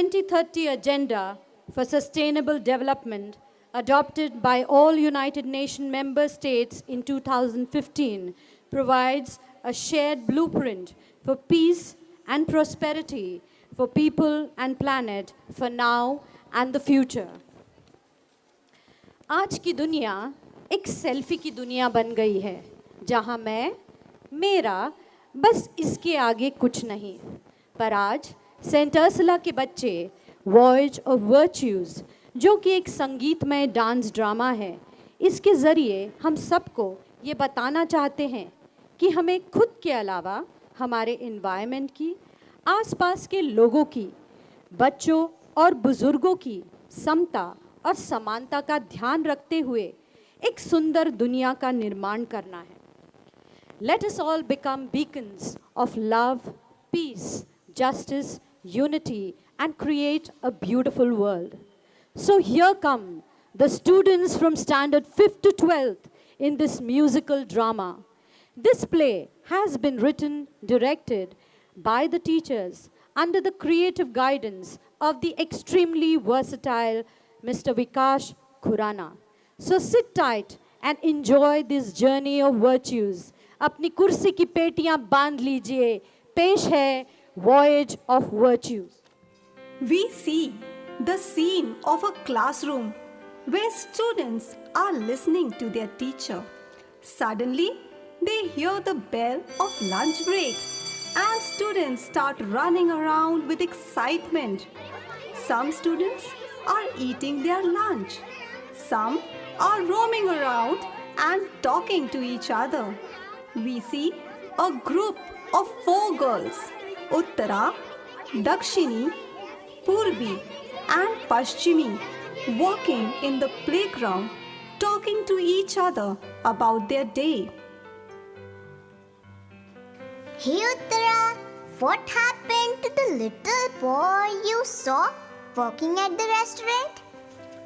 2030 Agenda for Sustainable Development, adopted by all United Nations member states in 2015, provides a shared blueprint for peace and prosperity for people and planet for now and the future. आज की दुनिया एक selfie की दुनिया बन गई है, जहां मैं, मेरा, बस इसके आगे कुछ नहीं। पर आज सेंट अर्सला के बच्चे वॉयज ऑफ वर्च्यूज़, जो कि एक संगीतमय डांस ड्रामा है, इसके ज़रिए हम सबको ये बताना चाहते हैं कि हमें खुद के अलावा हमारे इन्वायरमेंट की, आसपास के लोगों की, बच्चों और बुज़ुर्गों की समता और समानता का ध्यान रखते हुए एक सुंदर दुनिया का निर्माण करना है। Let us all become beacons of love, peace, justice, unity, and create a beautiful world. So here come the students from standard 5th to 12th in this musical drama. This play has been written, directed by the teachers under the creative guidance of the extremely versatile Mr. Vikash Khurana. So sit tight and enjoy this journey of virtues. अपनी कुर्सी की पेटियां बांध लीजिए, पेश है Voyage of Virtues. We see the scene of a classroom where students are listening to their teacher. Suddenly, they hear the bell of lunch break and students start running around with excitement. Some students are eating their lunch. Some are roaming around and talking to each other. We see a group of 4 girls, Uttara, Dakshini, Purbi and Paschimi, walking in the playground, talking to each other about their day. Hey Uttara, what happened to the little boy you saw working at the restaurant?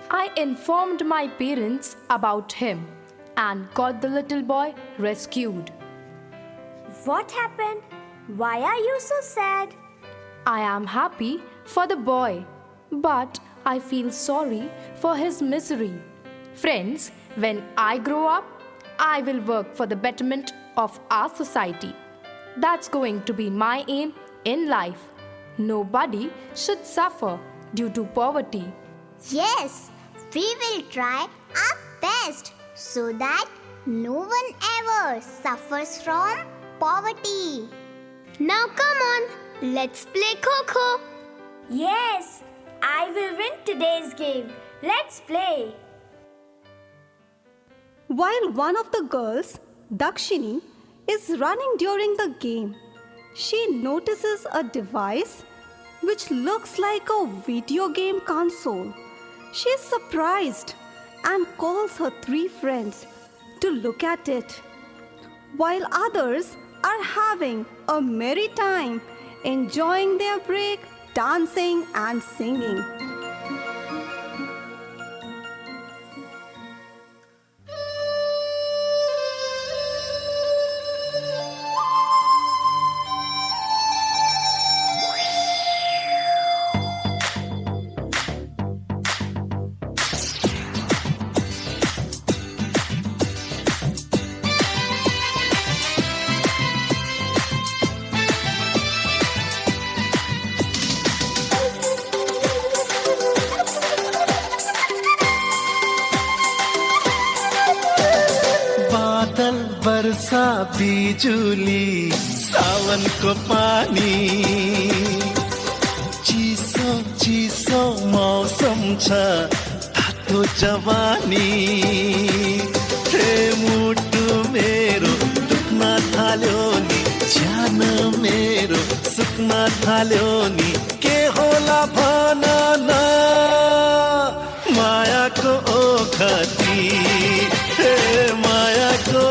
I informed my parents about him and got the little boy rescued. What happened? Why are you so sad? I am happy for the boy, but I feel sorry for his misery. Friends, when I grow up, I will work for the betterment of our society. That's going to be my aim in life. Nobody should suffer due to poverty. Yes, we will try our best so that no one ever suffers from poverty. Now come on, let's play Kho-Kho. Yes, I will win today's game. Let's play. While one of the girls, Dakshini, is running during the game, she notices a device which looks like a video game console. She is surprised and calls her 3 friends to look at it, while others are having a merry time, enjoying their break, dancing and singing. बरसा बिजुली सावन को पानी चिसो चिसो मौसम छ तातो जवानी हे मुटु मेरो दुख्न थाल्यो नि ज्यान मेरो सुक्न थाल्यो नि के होला भन न मायाको ओखती हे मायाको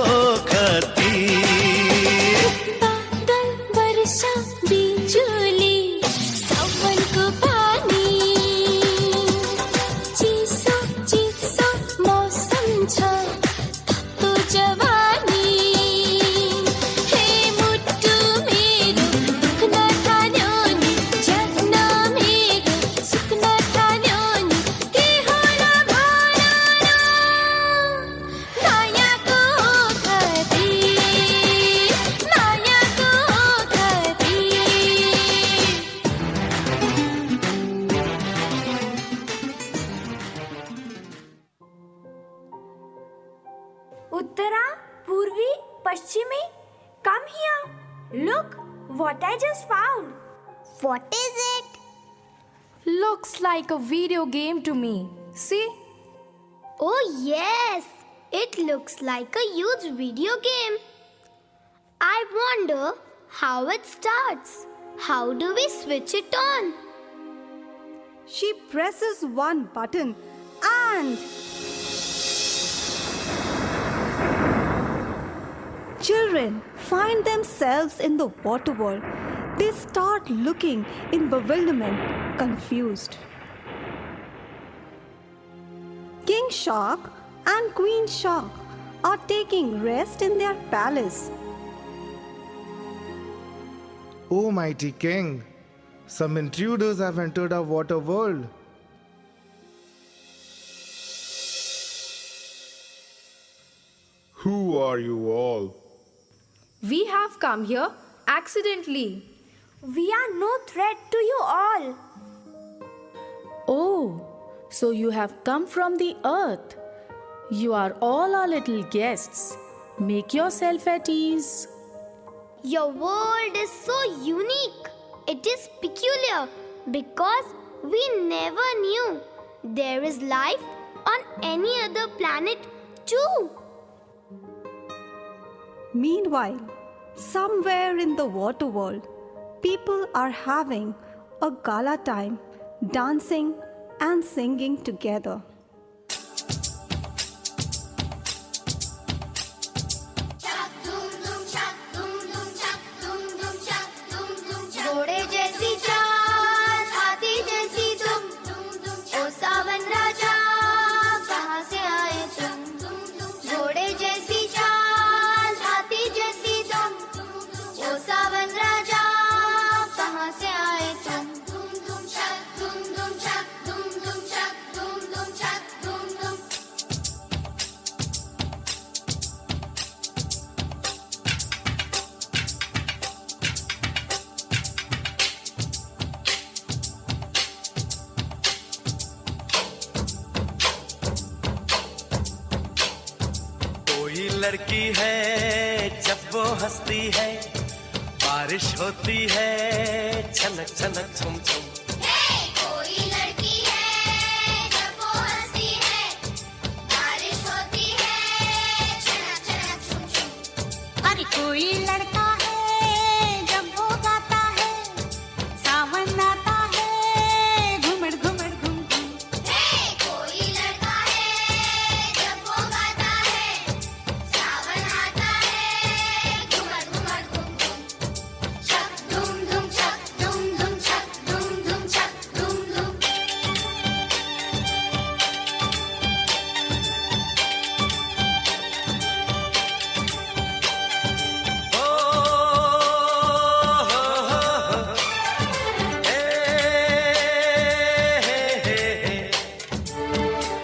Uttara, Purvi, Paschimi, come here. Look what I just found. What is it? Looks like a video game to me. See? Oh, yes. It looks like a huge video game. I wonder how it starts. How do we switch it on? She presses one button and children find themselves in the water world. They start looking in bewilderment, confused. King Shark and Queen Shark are taking rest in their palace. O mighty king, some intruders have entered our water world. Who are you all? We have come here accidentally. We are no threat to you all. Oh, so you have come from the earth. You are all our little guests. Make yourself at ease. Your world is so unique. It is peculiar because we never knew there is life on any other planet too. Meanwhile, somewhere in the water world, people are having a gala time, dancing and singing together. घोड़े जैसी चाल, हाथी जैसी तुम, ओ सावन राजा, कहाँ से आए तुम? घोड़े जैसी चाल, हाथी जैसी तुम, ओ सावन राजा, कहाँ से आए तुम? कोई लड़की है जब वो हंसती है, बारिश होती है छनक छनक छुम छुम। कोई लड़की है जब वो हंसती है, बारिश होती है छनक छनक छुम छुम। अरे कोई लड़का है जब वो गाता है, सावन आता है घुमड़ घुमड़ घुम घुम। कोई लड़का है जब वो गाता है, सावन आता है घुमड़ घुमड़ घुम घुम। छक धूम धूम छक धूम धूम छक धूम धूम छक धूम धूम। ओ हे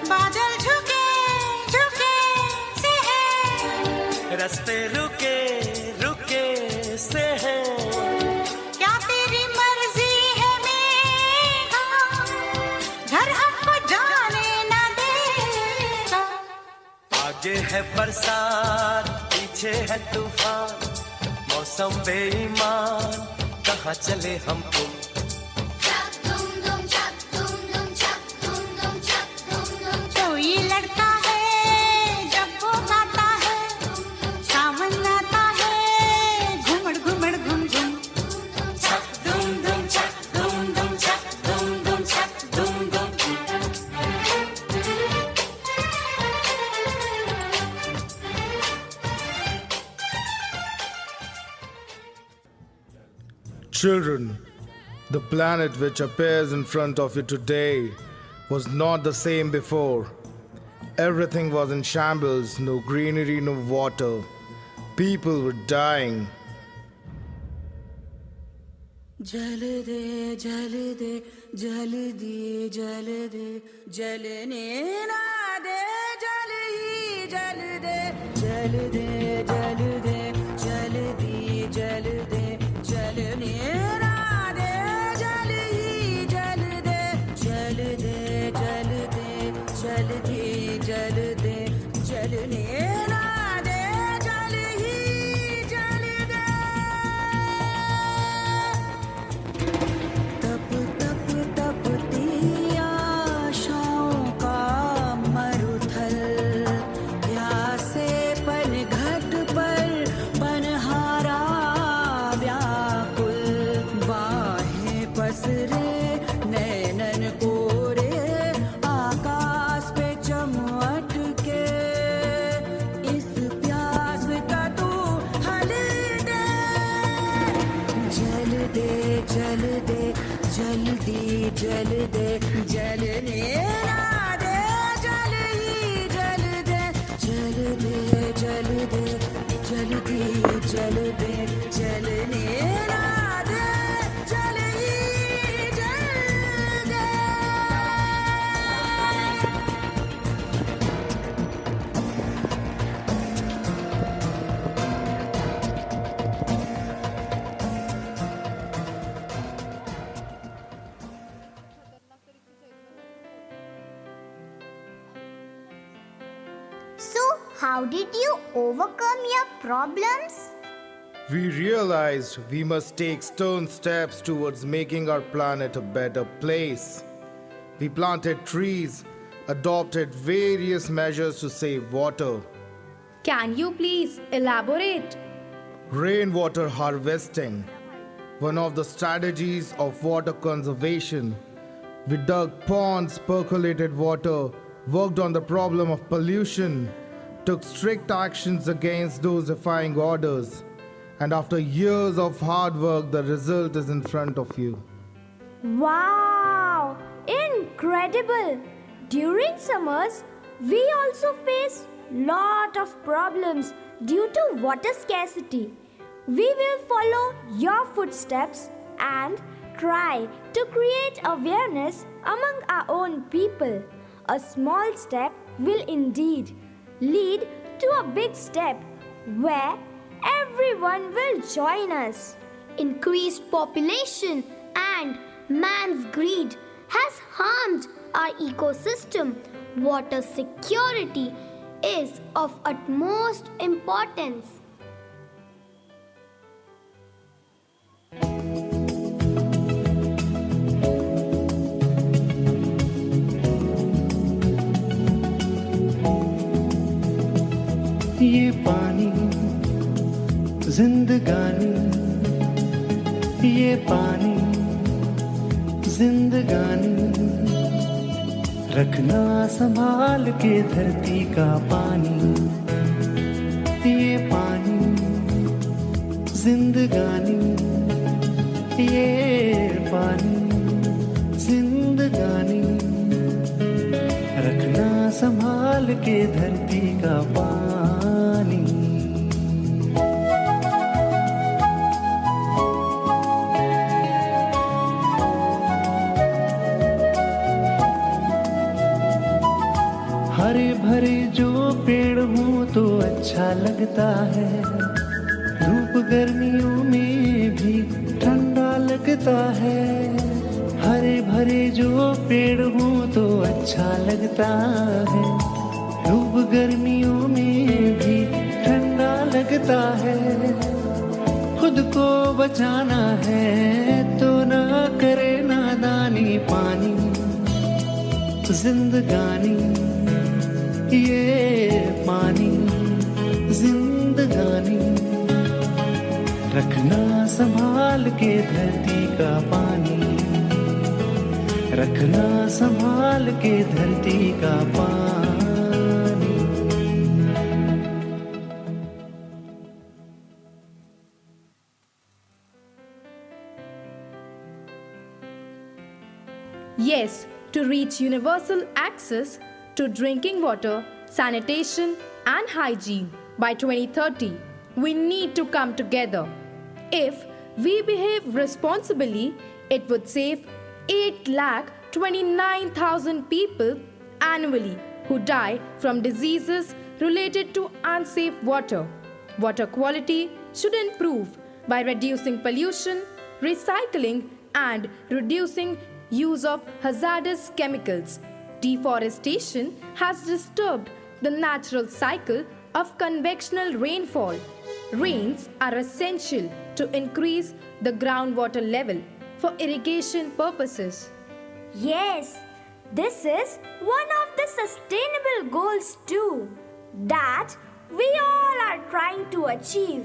बादल झुके झुके से है, रास्ते रुके रुके से हैं। क्या तेरी मर्जी है मेघा, घर हमको जाने न देगा। आगे है बरसात, पीछे है तूफान, मौसम बेईमान, कहाँ चले हम तुम? छक धूम धूम छक धूम धूम छक धूम धूम छक धूम धूम। कोई लड़का है जब वो गाता है, सावन आता है घुमड़ घुमड़ घुम घुम। छक धूम धूम छक धूम धूम छक धूम धूम छक धूम धूम। Children, the planet which appears in front of you today was not the same before. Everything was in shambles, no greenery, no water. People were dying. जल दे जल दे जल दिए जल दे, जलने ना दे जल ही जल दे। जल दे जल दे जल दिए जल दे, जलने ना दे जल ही जल दे। जल दे जल दे जल दिए जल दे, जलने ना दे जलने ना दे जल ही जल दे जल दे जल दे जल दे जल दे जलने ना दे जल ही जल दे So, how did you overcome your problems? We realized we must take stern steps towards making our planet a better place. We planted trees, adopted various measures to save water, Can you please elaborate? rainwater harvesting, one of the strategies of water conservation. We dug ponds, percolated water, worked on the problem of pollution, took strict actions against those defying orders, and after years of hard work, the result is in front of you. Wow! Incredible! During summers, we also face lot of problems due to water scarcity. We will follow your footsteps and try to create awareness among our own people. A small step will indeed lead to a big step where everyone will join us. Increased population and man's greed has harmed our ecosystem. Water security is of utmost importance. ये पानी जिंदगानी ये पानी जिंदगानी रखना संभाल के धरती का पानी ये पानी जिंदगानी ये पानी जिंदगानी रखना संभाल के धरती का पानी हरे भरे जो पेड़ हों तो अच्छा लगता है धूप गर्मियों में भी ठंडा लगता है हरे भरे जो पेड़ हों तो अच्छा लगता है धूप गर्मियों में भी ठंडा लगता है खुद को बचाना है तो ना करे नादानी पानी जिंदगानी ये पानी जिंदगानी रखना संभाल के धरती का पानी रखना संभाल के धरती का पानी Yes, to reach universal access to drinking water, sanitation, and hygiene by 2030, we need to come together. If we behave responsibly, it would save 8,29,000 people annually who die from diseases related to unsafe water. Water quality should improve by reducing pollution, recycling, and reducing use of hazardous chemicals. Deforestation has disturbed the natural cycle of convectional rainfall. Rains are essential to increase the groundwater level for irrigation purposes. Yes, this is one of the sustainable goals too that we all are trying to achieve.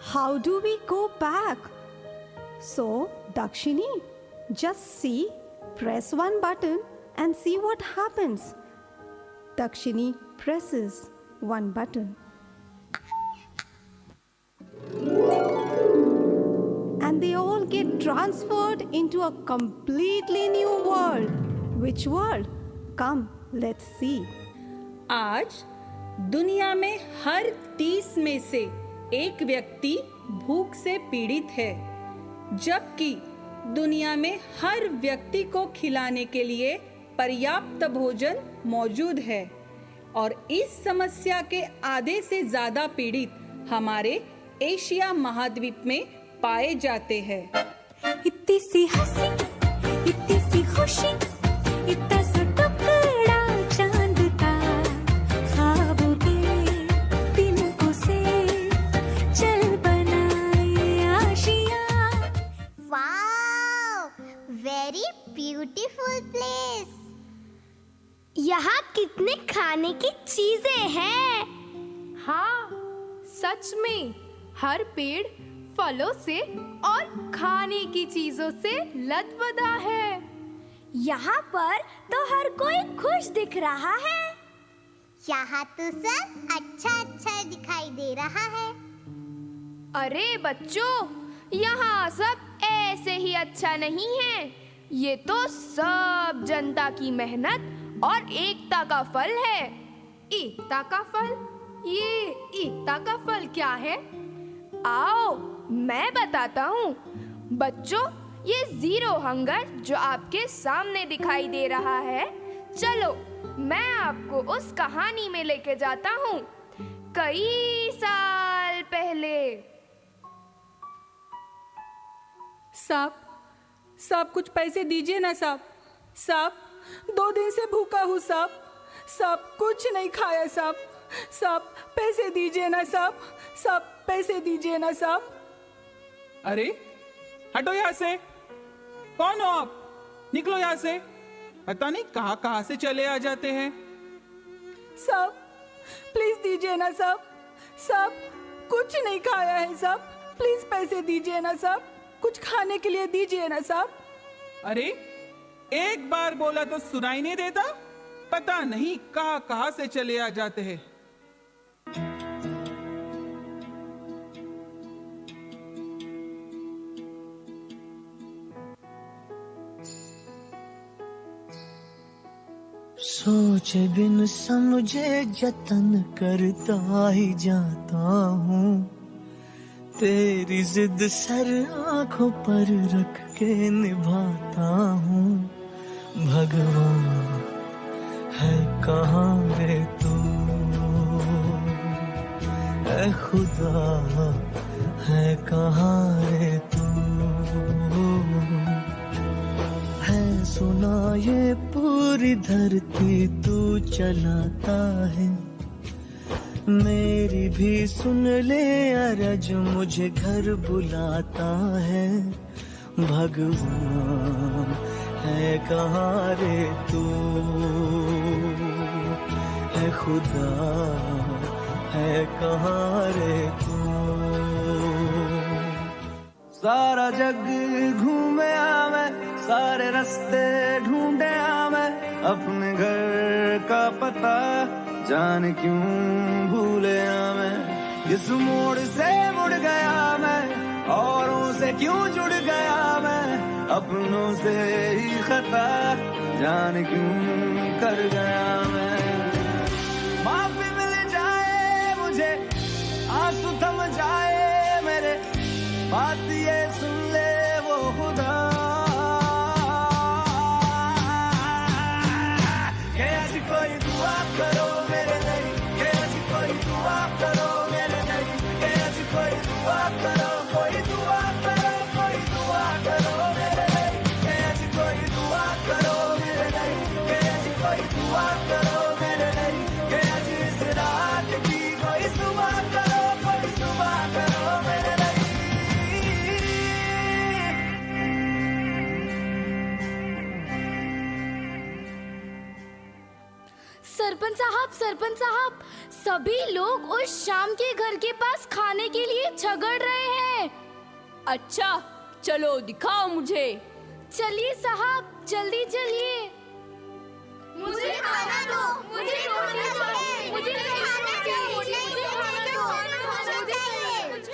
how do we go back? So, Dakshini, just see, press one button and see what happens. Dakshini presses one button. And they all get transferred into a completely new world. Which world? Come, let's see. आज दुनिया में हर 30 में से एक व्यक्ति भूख से पीड़ित है, जबकि दुनिया में हर व्यक्ति को खिलाने के लिए पर्याप्त भोजन मौजूद है। और इस समस्या के आधे से ज्यादा पीड़ित हमारे एशिया महाद्वीप में पाए जाते हैं। इतनी सी हंसी, इतनी सी खुशी, इतना सा टुकड़ा चांद का, ख्वाबों के तिनकों से चल बनाए आशियाँ। Wow! Very beautiful place. यहाँ कितने खाने की चीजें हैं। हाँ, सच में हर पेड़ फलों से और खाने की चीजों से लदबदा है। यहाँ पर तो हर कोई खुश दिख रहा है। यहाँ तो सब अच्छा अच्छा दिखाई दे रहा है। अरे बच्चों, यहाँ सब ऐसे ही अच्छा नहीं है। ये तो सब जनता की मेहनत और एकता का फल है। एकता का फल? ये एकता का फल क्या है? आओ मैं बताता हूँ। बच्चों, ये जीरो हंगर जो आपके सामने दिखाई दे रहा है, चलो मैं आपको उस कहानी में लेके जाता हूँ। कई साल पहले। साहब कुछ पैसे दीजिए ना साहब। साहब 2 दिन से भूखा हूँ साहब। साहब कुछ नहीं खाया साहब। साहब पैसे दीजिए ना साहब। साहब पैसे दीजिए ना साहब। अरे हटो यहाँ से। कौन हो आप? निकलो यहाँ से। पता नहीं कहाँ से चले आ जाते हैं। साहब प्लीज दीजिए ना साहब। साहब कुछ नहीं खाया है साहब। प्लीज पैसे दीजिए ना साहब। कुछ खाने के लिए दीजिए ना साहब। अरे एक बार बोला तो सुनाई नहीं देता? पता नहीं कहाँ से चले आ जाते हैं। सोचे बिन समझे जतन करता ही जाता हूँ, तेरी जिद सर आंखों पर रख के निभाता हूँ। भगवान है कहाँ रे तू, ऐ खुदा है कहाँ रे तू। है सुना ये पूरी धरती तू चलाता है, मेरी भी सुन ले अरज मुझे घर बुलाता है। भगवान है कहाँ रे तू, है खुदा है कहाँ रे तू। सारा जग घूमे मैं, सारे रास्ते ढूंढे मैं, अपने घर का पता जाने क्यों भूले मैं। इस मोड़ से मुड़ गया मैं, औरों से क्यों जुड़ गया मैं, अपनों से ही खता जाने क्यों कर गया मैं। माफी मिल जाए मुझे, आंसू थम जाए मेरे, बात ये सुन ले वो खुदा। के आज कोई दुआ करो मेरे लिए, के आज कोई दुआ करो मेरे लिए, के आज कोई दुआ करो, कोई दुआ करो, कोई दुआ करो मेरे लिए, के आज कोई दुआ करो मेरे लिए, के आज कोई दुआ करो मेरे लिए, के आज इस रात की कोई सुबह करो, कोई सुबह करो मेरे लिए। सरपंच साहब, सभी लोग उस शाम के घर के पास खाने के लिए झगड़ रहे हैं। अच्छा, चलो दिखाओ मुझे। चलिए साहब, जल्दी चलिए। मुझे खाना दो, मुझे खाना चाहिए, मुझे खाना चाहिए,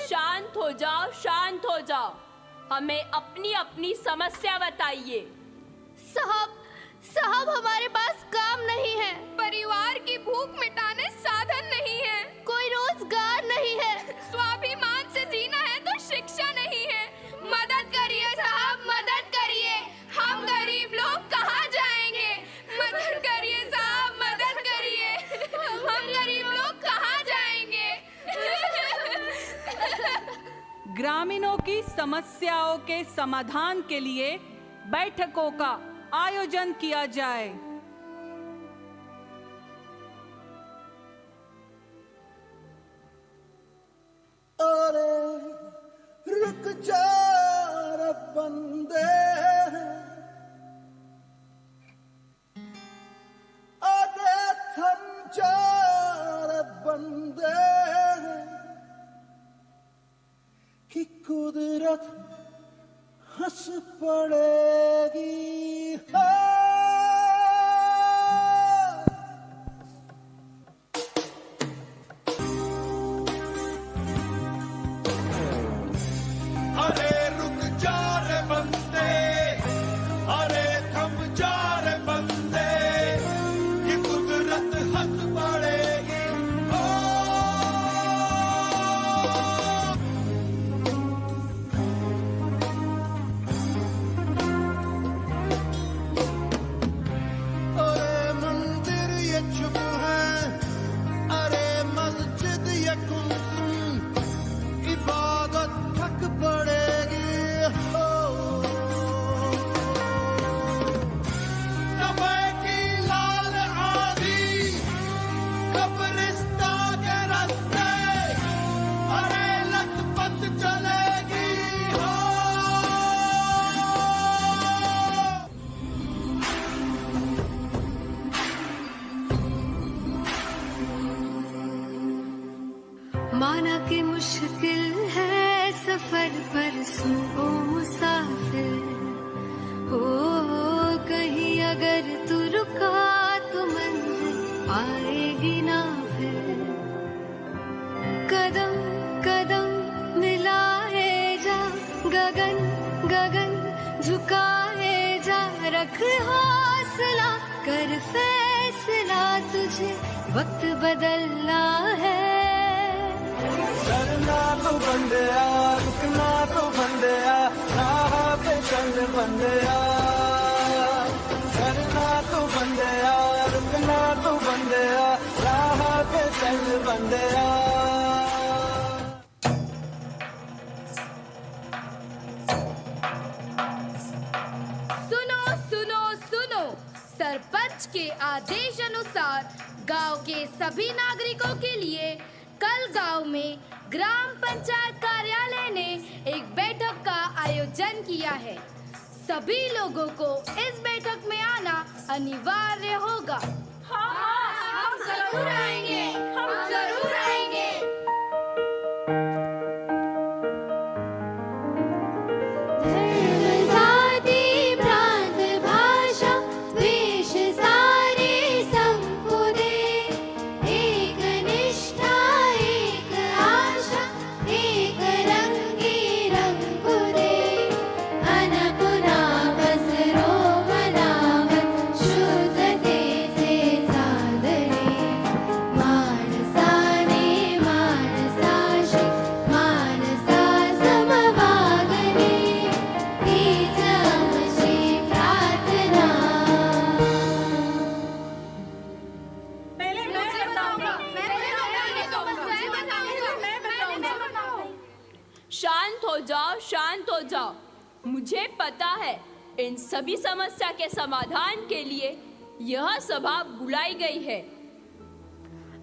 शांत हो जाओ, शांत हो जाओ। हमें अपनी अपनी समस्या बताइए। साहब हमारे पास काम नहीं है, परिवार की भूख मिटाने साधन नहीं है, कोई रोजगार नहीं है, स्वाभिमान से जीना है तो शिक्षा नहीं है। मदद करिए साहब, मदद करिए। हम गरीब लोग कहाँ जाएंगे? मदद करिए साहब, मदद करिए। हम गरीब लोग कहाँ जाएंगे? ग्रामीणों की समस्याओं के समाधान के लिए बैठकों का आयोजन किया जाए। अरे रुक जा रे बंदे, अरे थम जा रे बंदे, कि कुदरत हंस पड़ेगी। अरे रुक जा रे बंदे, अरे थम जा रे बंदे, कि कुदरत हंस पड़ेगी। अरे मंदिर ये चुप है, अरे मस्जिद ये गुमसुम, इबादत थक पड़ेगी। हो समय की लाल आंधी, कब्रिस्तान के रास्ते, अरे लथपथ चलेगी। हो माना कि मुश्किल है सफर पर सुनो मुसाफिर, हो कहीं अगर तू रुका तो मंजिल आएगी ना फिर। कदम कदम मिलाए जा, गगन गगन झुकाए जा, रख हौसला कर फैसला, तुझे वक्त बदलना है। डरना तो बंदया, रुकना तो बंदया, राह पे चल बंदया। डरना तो बंदया, रुकना तो बंदया, राह पे चल बंदया। सुनो सुनो सुनो, सरपंच के आदेश अनुसार गांव के सभी नागरिकों के लिए कल गांव में ग्राम पंचायत कार्यालय ने एक बैठक का आयोजन किया है। सभी लोगों को इस बैठक में आना अनिवार्य होगा। हम जरूर आएंगे, हम जरूर आएंगे। जाति प्रांत भाषा वेश सारे सबको दे, एक निष्ठा एक आशा, एक रंगी रंग को दे। अनपुना बसरो बनावत शुद्धते से सादरे, मानसाने मानसाशी मानसा समवागने, हीच आमची प्रार्थना। शांत हो जाओ, शांत हो जाओ। मुझे पता है इन सभी समस्या के समाधान के लिए यह सभा बुलाई गई है।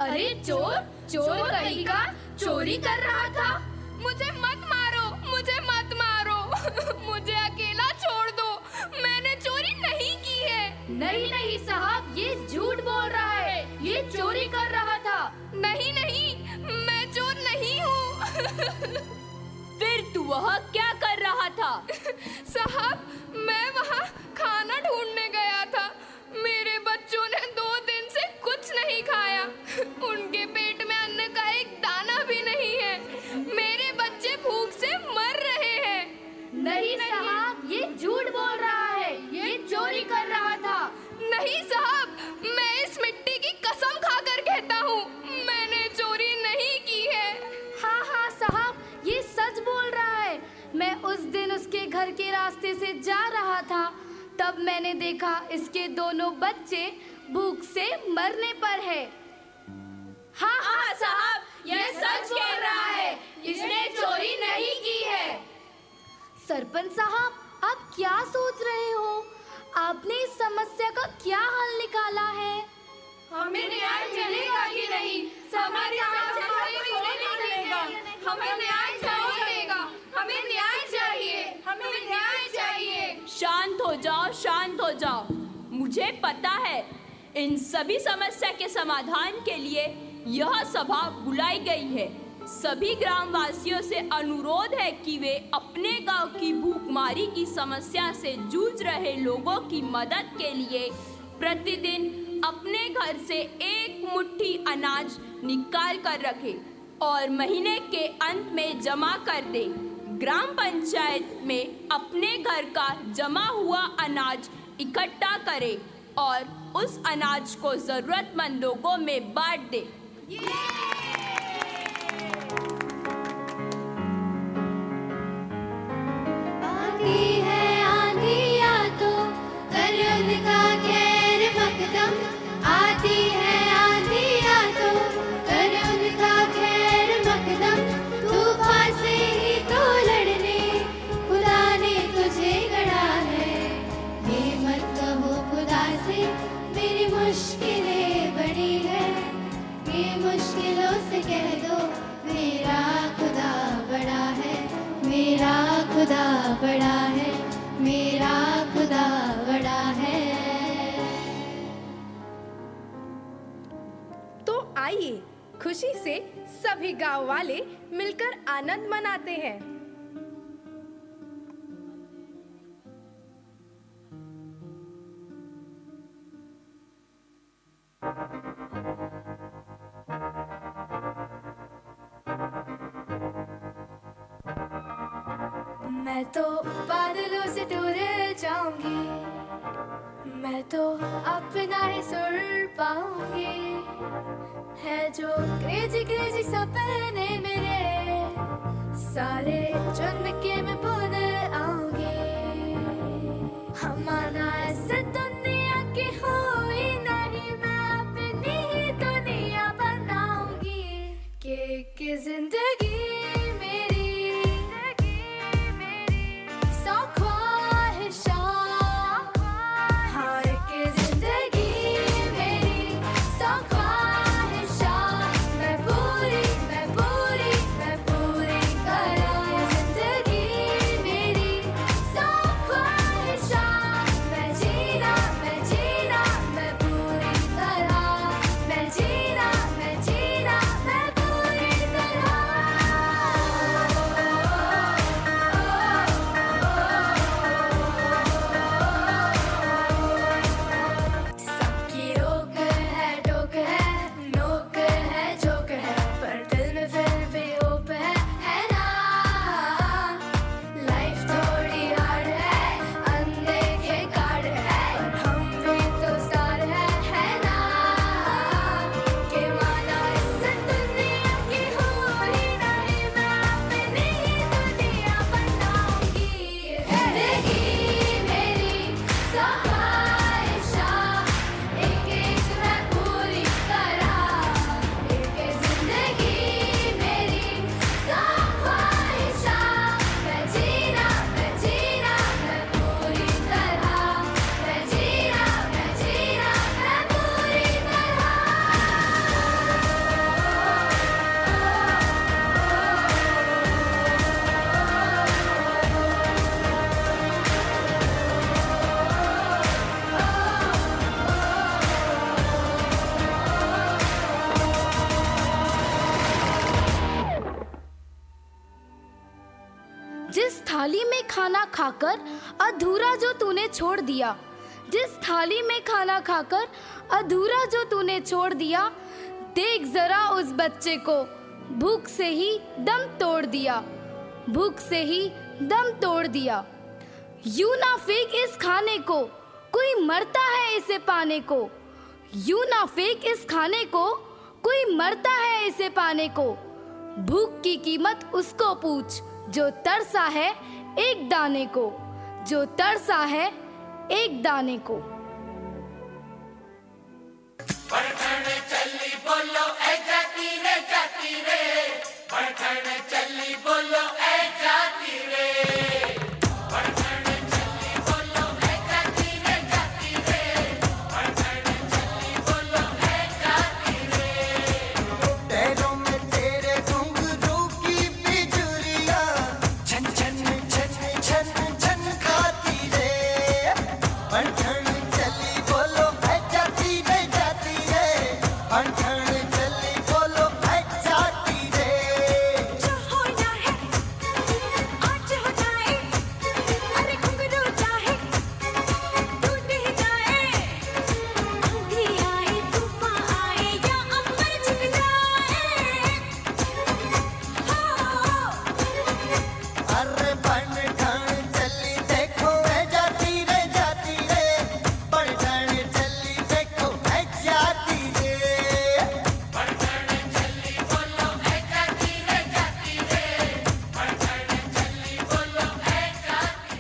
अरे चोर चोर कहीं का चोरी कर रहा था। मुझे मत मारो, मुझे मत मारो। मुझे अकेला छोड़ दो, मैंने चोरी नहीं की है। नहीं नहीं साहब, ये झूठ बोल रहा है। ये चोरी कर रहा था। नहीं नहीं, मैं चोर नहीं हूँ। फिर तू वहाँ क्या कर रहा था? साहब, मैं वहाँ खाना ढूंढने गया था। मेरे बच्चों ने 2 दिन से कुछ नहीं खाया। उनके पेट में अन्न का एक दाना भी नहीं है। मेरे बच्चे भूख से मर रहे हैं। नहीं साहब, ये झूठ बोल रहा है, ये चोरी कर रहा था। नहीं साहब, मैं इस मिट्टी की कसम खाकर कहता हूँ, मैंने चोरी नहीं की है। हाँ हाँ साहब, ये सच बोल रहा है। मैं उस दिन उसके घर के रास्ते से जा रहा था, तब मैंने देखा इसके दोनों बच्चे भूख से मरने पर है। हाँ साहब, यह सच कह रहा है, इसने चोरी नहीं की है। सरपंच साहब, आप क्या सोच रहे हो? आपने इस समस्या का क्या हल निकाला है? हमें न्याय मिलेगा कि नहीं? हमारी समस्या नहीं मिलेगा। हमें न्याय चाहिए। हमें न्याय चाहिए। हमें न्याय चाहिए। शांत हो जाओ, शांत हो जाओ। मुझे पता है, इन सभी समस्या के समाधान के लिए यह सभा बुलाई गई है। सभी ग्रामवासियों से अनुरोध है कि वे अपने गांव की भूखमारी की समस्या से जूझ रहे लोगों की मदद के लिए प्रतिदिन अपने घर से 1 मुट्ठी अनाज निकाल कर रखें और महीने के अंत में जमा कर दें। ग्राम पंचायत में अपने घर का जमा हुआ अनाज इकट्ठा करें और उस अनाज को जरूरतमंद लोगों में बांट दें। आती है आंधिया तो कर उनका खैर मकदम। आती है आंधिया तो कर उनका खैर मकदम। तूफान से ही तो लड़ने खुदा ने तुझे गढ़ा है। ये मत कहो खुदा से मेरी मुश्किलें बड़ी है। ये मुश्किलों से कह दो मेरा खुदा बड़ा है। मेरा खुदा बड़ा है। मेरा खुदा बड़ा है। तो आइए खुशी से सभी गांव वाले मिलकर आनंद मनाते हैं। मैं तो बादलों से दूर जाऊंगी। मैं तो अपना ही सुर पाऊंगी। है जो क्रेजी क्रेजी सपने मेरे सारे चुन के मैं भूल आऊंगी। हमारा ऐसे दुनिया की हुई नहीं। मैं अपनी ही दुनिया बनाऊंगी। कि जिंदगी थाली में खाना खाकर अधूरा जो तूने छोड़ दिया, जिस थाली में खाना खाकर अधूरा जो तूने छोड़ दिया, देख जरा उस बच्चे को, भूख से ही दम तोड़ दिया, भूख से ही दम तोड़ दिया। यूं ना फेंक इस खाने को, कोई मरता है इसे पाने को। यूं ना फेंक इस खाने को, कोई मरता है इसे पाने को। भूख की कीमत उसको पूछ जो तरसा है एक दाने को, जो तरसा है एक दाने को। बढ़खड़ चली बोलो ऐ जाती रे जाती रे, बढ़खड़ चली बोलो ऐ जाती रे, बढ़खड़ चली बोलो ऐ जाती रे जाती रे, बढ़खड़ चली बोलो ऐ जाती रे। पैरों में तेरे घुंघरू की बिजुरियां छन छन छन छन छन खाती रे, बढ़खड़ चली बोलो ऐ जाती रे जाती रे, बढ़खड़ चली बोलो ऐ जाती रे। जो होना है आज हो जाए, अरे घुंघरू चाहे टूट ही जाए, आंधी आए तूफान आए या अंबर झुक जाए, अरे बढ़खड़ चली देखो ऐ जाती रे जाती रे, बढ़खड़ चली देखो ऐ जाती रे, बढ़खड़ चली बोलो ऐ जाती रे जाती रे, बढ़खड़ चली बोलो ऐ जाती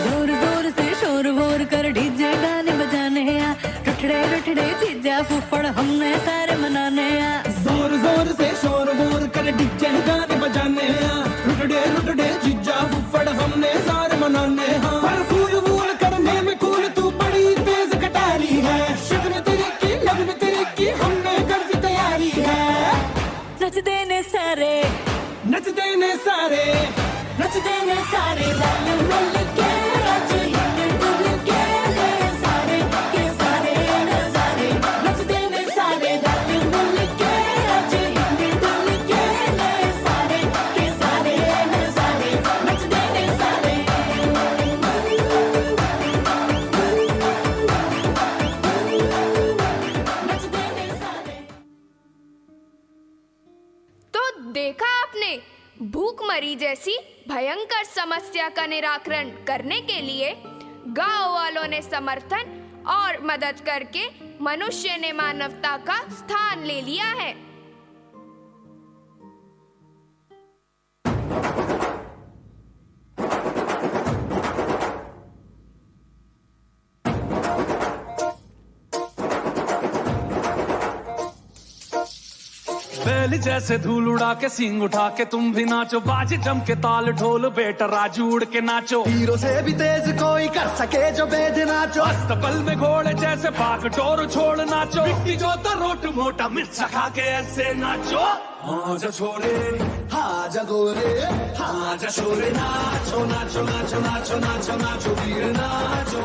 जोर जोर से शोर वोर कर डीजे गाने बजाने आ, रुठड़े रुठड़े जीजा फुफड़ हमने सारे मनाने आ। जोर जोर से शोर वोर कर डीजे गाने बजाने हैं, रुटड़े रुटड़े जीजा फुफड़ हमने सारे मनाने हैं। पर फूल वूल करने में कूल तू बड़ी तेज कटारी है, शगन तेरी की लगन तेरी की हमने कर दी तैयारी है। नच देने सारे, नच देने सारे, नच देने सारे, रल मिल के आज हिल डुल के ले सारे के सारे नजारे। नच देने सारे, रल मिल के आज हिल डुल के ले सारे के सारे नजारे। नच देने सारे। नच देने सारे। तो देखा आपने, भूखमरी जैसी भयंकर समस्या का निराकरण करने के लिए गांव वालों ने समर्थन और मदद करके मनुष्य ने मानवता का स्थान ले लिया है। बैल जैसे धूल उड़ा के सींग उठा के तुम भी नाचो, बाज जम के ताल ढोल बेटा राजू उड़ के नाचो। हीरो से भी तेज कोई कर सके जो बेद नाचो, अस्तबल में घोड़े जैसे भाग डोर छोड़ नाचो। मिट्टी जोता रोट मोटा मिर्चा खा के ऐसे नाचो। हाँ जा छोरे, हाँ जा गोरे, हाँ जा छोरे, नाचो नाचो नाचो नाचो नाचो नाचो वीर नाचो,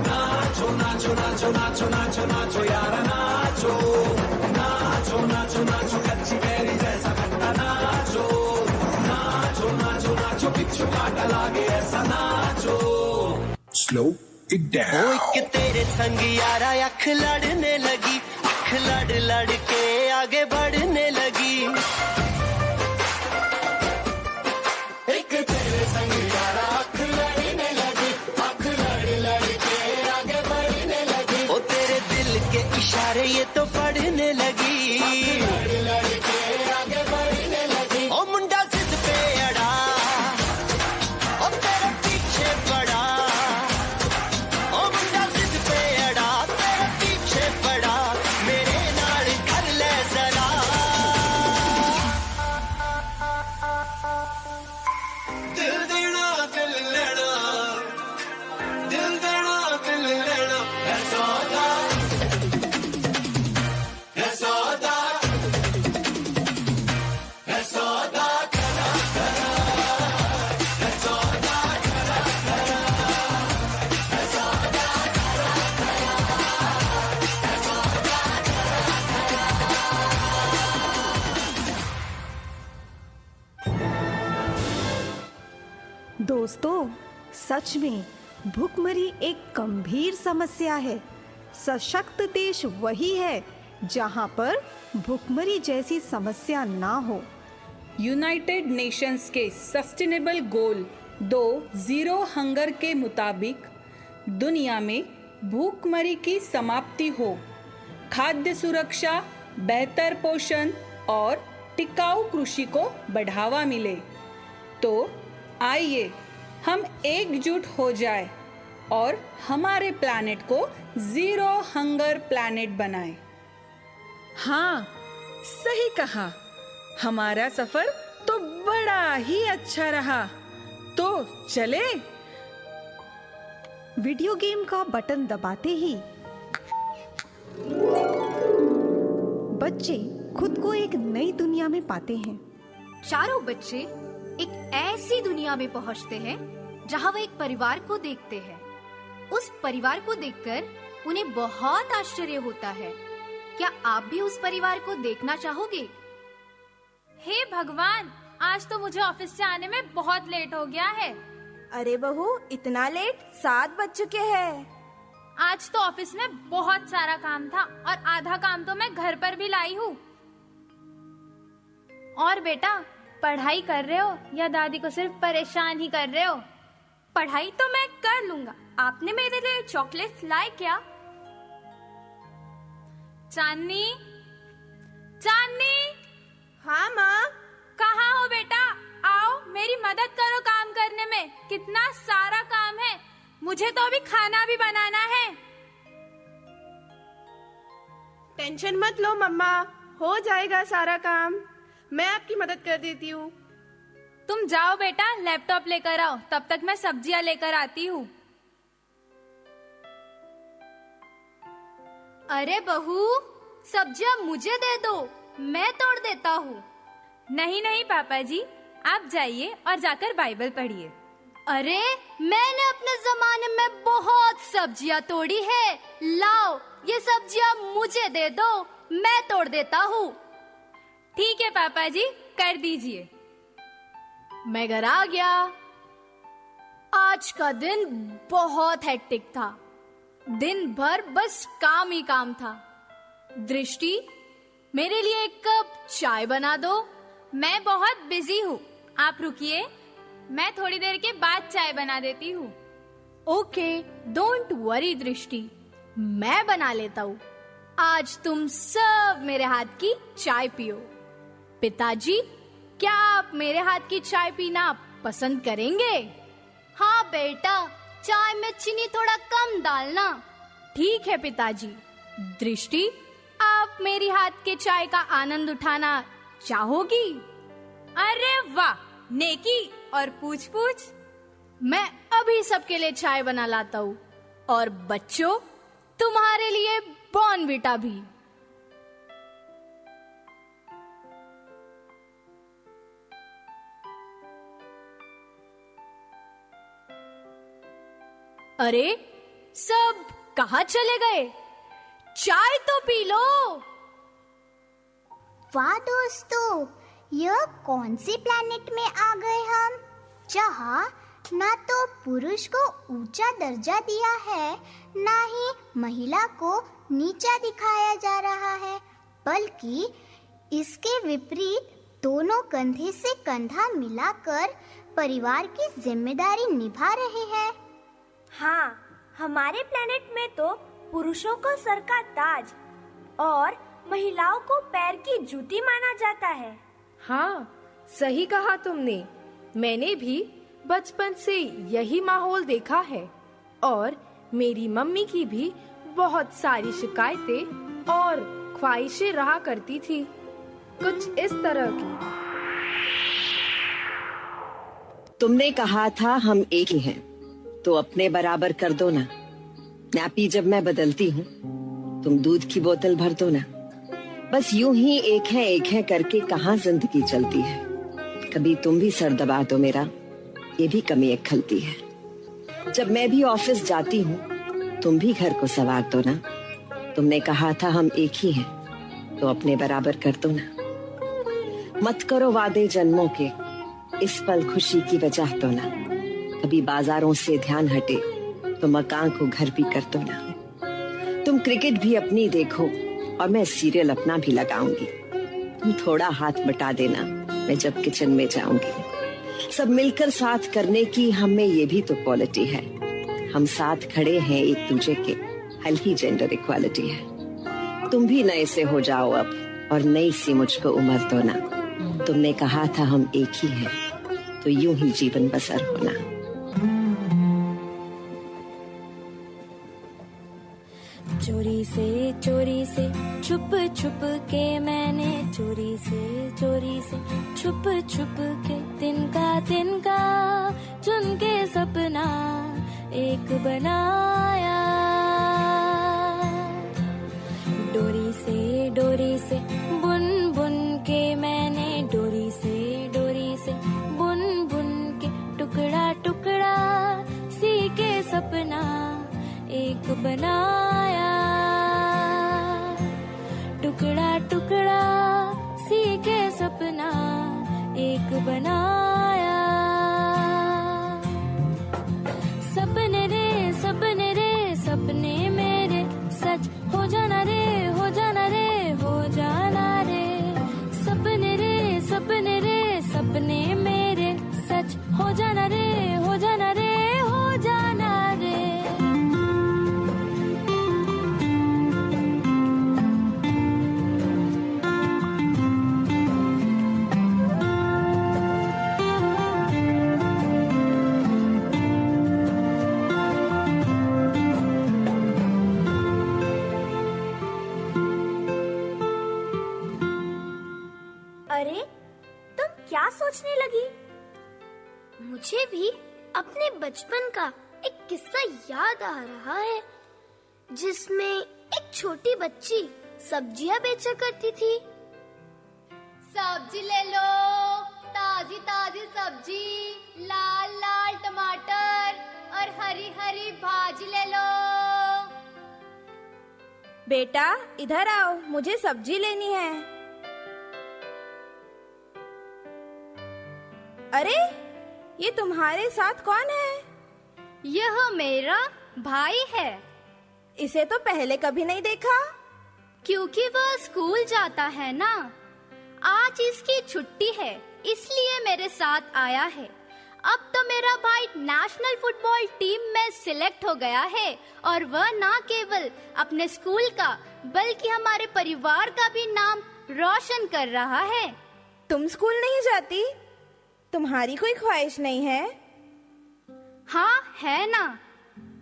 नाचो नाचो नाचो नाचो नाचो नाचो यार नाचो, नाचो नाचो नाचो कच्ची कैरी जैसा खट्टा नाचो, नाचो नाचो नाचो बिच्छू काटा लागे ऐसा नाचो। Slow it down. कि तेरे संग यारा अख लड़ने लगी, अख लड़ लड़ के आगे बढ़ने लगी। एक तेरे संग यारा अख लड़ने लगी, अख लड़ लड़ के आगे बढ़ने लगी। ओ तेरे दिल के इशारे ये तो पढ़ने लगी, लड़ लड़ के आगे बढ़ने लगी। ओ मुंडा जिद पे अड़ा, ओ तेरे पीछे पड़ा, ओ मुंडा जिद पे अड़ा, तेरे पीछे पड़ा, मेरे नाल कर ले जरा। दिल देना दिल लेना, दिल देना दिल लेना, ऐसा ऐसा दोस्तों, सच में भूखमरी एक गंभीर समस्या है। सशक्त देश वही है जहां पर भूखमरी जैसी समस्या ना हो। यूनाइटेड नेशंस के सस्टेनेबल गोल 2 जीरो हंगर के मुताबिक दुनिया में भूखमरी की समाप्ति हो, खाद्य सुरक्षा, बेहतर पोषण और टिकाऊ कृषि को बढ़ावा मिले। तो आइए हम एकजुट हो जाए और हमारे प्लैनेट को जीरो हंगर प्लैनेट बनाएं। हाँ, सही कहा। हमारा सफर तो बड़ा ही अच्छा रहा। तो चले। वीडियो गेम का बटन दबाते ही बच्चे खुद को एक नई दुनिया में पाते हैं। चारों बच्चे एक ऐसी दुनिया में पहुंचते हैं जहां वो एक परिवार को देखते हैं। उस परिवार को देखकर उन्हें बहुत आश्चर्य होता है। क्या आप भी उस परिवार को देखना चाहोगे? हे भगवान, आज तो मुझे ऑफिस से आने में बहुत लेट हो गया है। अरे बहू, इतना लेट? 7 बज चुके हैं। आज तो ऑफिस में बहुत सारा काम था और आधा काम तो मैं घर पर भी लाई हूँ। और बेटा, पढ़ाई कर रहे हो या दादी को सिर्फ परेशान ही कर रहे हो? पढ़ाई तो मैं कर लूंगा। आपने मेरे लिए चॉकलेट लाए क्या? चांदनी, चांदनी। हाँ माँ। कहाँ हो बेटा? आओ, मेरी मदद करो काम करने में। कितना सारा काम है। मुझे तो अभी खाना भी बनाना है। टेंशन मत लो मम्मा, हो जाएगा सारा काम। मैं आपकी मदद कर देती हूँ। तुम जाओ बेटा, लैपटॉप लेकर आओ। तब तक मैं सब्जियां लेकर आती हूँ। अरे बहू, सब्जियां मुझे दे दो, मैं तोड़ देता हूँ। नहीं नहीं पापा जी, आप जाइए और जाकर बाइबल पढ़िए। अरे, मैंने अपने जमाने में बहुत सब्जियां तोड़ी है। लाओ, ये सब्जियां मुझे दे दो, मैं तोड़ देता हूँ। ठीक है पापा जी, कर दीजिए। मैं घर आ गया। आज का दिन बहुत हेक्टिक था। दिन भर बस काम ही काम था। दृष्टि, मेरे लिए एक कप चाय बना दो। मैं बहुत बिजी हूँ, आप रुकिए, मैं थोड़ी देर के बाद चाय बना देती हूँ। ओके, डोंट वरी दृष्टि, मैं बना लेता हूँ। आज तुम सब मेरे हाथ की चाय पियो। पिताजी, क्या आप मेरे हाथ की चाय पीना पसंद करेंगे? हाँ बेटा, चाय में चीनी थोड़ा कम डालना। ठीक है पिताजी। दृष्टि, आप मेरी हाथ के चाय का आनंद उठाना चाहोगी? अरे वाह, नेकी और पूछ पूछ। मैं अभी सबके लिए चाय बना लाता हूँ। और बच्चों, तुम्हारे लिए बॉर्नविटा भी। अरे, सब कहाँ चले गए? चाय तो पी लो। वाह दोस्तों, यह कौन सी प्लैनेट में आ गए हम, जहाँ ना तो पुरुष को ऊंचा दर्जा दिया है, ना ही महिला को नीचा दिखाया जा रहा है, बल्कि इसके विपरीत दोनों कंधे से कंधा मिलाकर परिवार की जिम्मेदारी निभा रहे हैं। हाँ, हमारे प्लेनेट में तो पुरुषों को सर का ताज और महिलाओं को पैर की जूती माना जाता है। हाँ, सही कहा तुमने। मैंने भी बचपन से यही माहौल देखा है और मेरी मम्मी की भी बहुत सारी शिकायतें और ख्वाहिशें रहा करती थी, कुछ इस तरह की। तुमने कहा था हम एक ही हैं, तो अपने बराबर कर दो ना। नैपी जब मैं बदलती हूँ, तुम दूध की बोतल भर दो ना। बस यूं ही एक है करके कहाँ जिंदगी चलती है। कभी तुम भी सर दबा दो मेरा, ये भी कमी एक खलती है। जब मैं भी ऑफिस जाती हूँ, तुम भी घर को संवार दो ना। तुमने कहा था हम एक ही हैं, तो अपने बराबर कर दो ना। मत करो वादे जन्मों के, इस पल खुशी की वजह तो ना। कभी बाजारों से ध्यान हटे तो मकान को घर भी कर दो ना। तुम क्रिकेट भी अपनी देखो और मैं सीरियल अपना भी लगाऊंगी। तुम थोड़ा हाथ बटा देना, मैं जब किचन में जाऊंगी। सब मिलकर साथ करने की हम में ये भी तो क्वालिटी है। हम साथ खड़े हैं एक दूसरे के, हल्की जेंडर इक्वालिटी है। तुम भी नए से हो जाओ अब और नई सी मुझको उम्र दो ना। तुमने कहा था हम एक ही हैं, तो यूं ही जीवन बसर होना। चोरी से छुप छुप के मैंने चोरी से छुप छुप के तिनका चुन के सपना एक बनाया। डोरी से बुन बुन के मैंने डोरी से बुन बुन के टुकड़ा टुकड़ा सी के सपना एक बनाया। टुकड़ा टुकड़ा सी के सपना एक बनाया। सपने रे सपने मेरे सच हो जाना रे, हो जाना रे, हो जाना रे। सपने रे सपने मेरे सच हो जाना रे, हो जाना रे, हो जाना रे। अरे तुम क्या सोचने लगी? मुझे भी अपने बचपन का एक किस्सा याद आ रहा है, जिसमें एक छोटी बच्ची सब्जियां बेचा करती थी। सब्जी ले लो, ताजी ताजी सब्जी, लाल लाल टमाटर और हरी हरी भाजी ले लो। बेटा इधर आओ, मुझे सब्जी लेनी है। अरे ये तुम्हारे साथ कौन है? यह मेरा भाई है। इसे तो पहले कभी नहीं देखा। क्योंकि वह स्कूल जाता है ना। आज इसकी छुट्टी है, इसलिए मेरे साथ आया है। अब तो मेरा भाई नेशनल फुटबॉल टीम में सिलेक्ट हो गया है और वह ना केवल अपने स्कूल का बल्कि हमारे परिवार का भी नाम रोशन कर रहा है। तुम स्कूल नहीं जाती? तुम्हारी कोई ख्वाहिश नहीं है? हाँ है ना।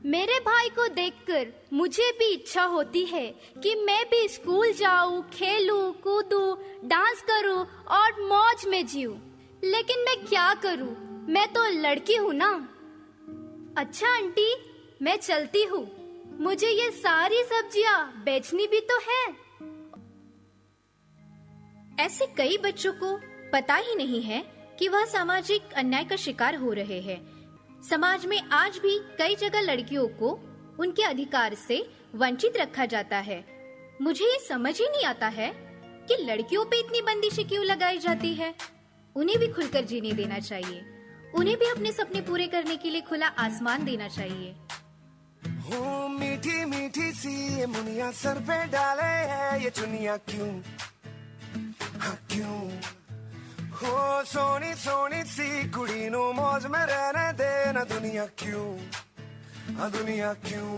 मेरे भाई को देखकर मुझे भी इच्छा होती है कि मैं भी स्कूल जाऊं, खेलूं, कूदूं, डांस करूं और मौज में जीऊं। लेकिन मैं क्या करूं, मैं तो लड़की हूं ना। अच्छा आंटी, मैं चलती हूँ। मुझे ये सारी सब्जियां बेचनी भी तो है। ऐसे कई बच्चों को पता ही नहीं है कि वह सामाजिक अन्याय का शिकार हो रहे हैं। समाज में आज भी कई जगह लड़कियों को उनके अधिकार से वंचित रखा जाता है। मुझे ये समझ ही नहीं आता है कि लड़कियों पे इतनी बंदिशें क्यों लगाई जाती है। उन्हें भी खुलकर जीने देना चाहिए। उन्हें भी अपने सपने पूरे करने के लिए खुला आसमान देना चाहिए। हो मीठी मीठी सी ये मुनिया सर पे डाले है ये चुनिया क्यों, हाँ क्यों। हो सोनी सोनी सी कुड़ी नो मौज में रहने देना दुनिया क्यों, हाँ दुनिया क्यों।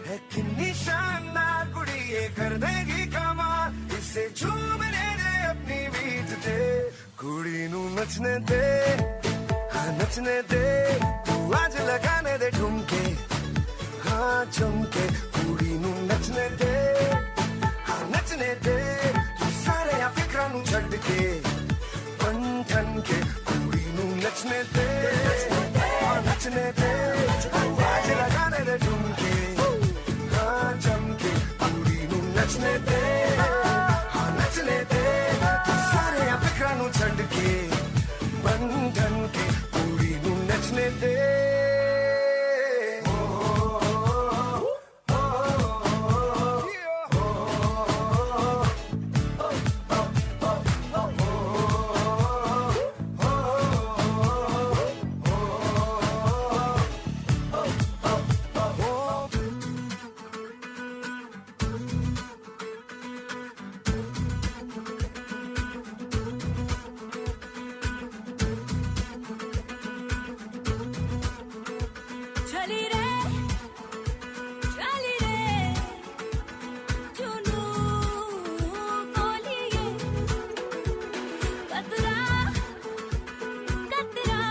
है कितनी शानदार कुड़ी ये कर देगी कमाल, इससे झूमने दे अपनी बीट दे। कुड़ी नू नचने दे, हाँ नचने दे। तू आज लगाने दे ठुमके, हाँ झुमके। कुड़ी नू नचने दे, हाँ नचने दे। तू सारे या फिक्रा नू छड्ड के बन ठन के। कुड़ी नू नचने दे, हाँ नचने दे। तू आज लगाने दे ठुमके, हाँ झुमके। कुड़ी नू नचने दे, हाँ नचने दे। तू सारे या फिक्रा नू छड्ड के बन ठन के। कुड़ी नू नचने दे। चाली रे चुनू बोलिए कतरा कतरा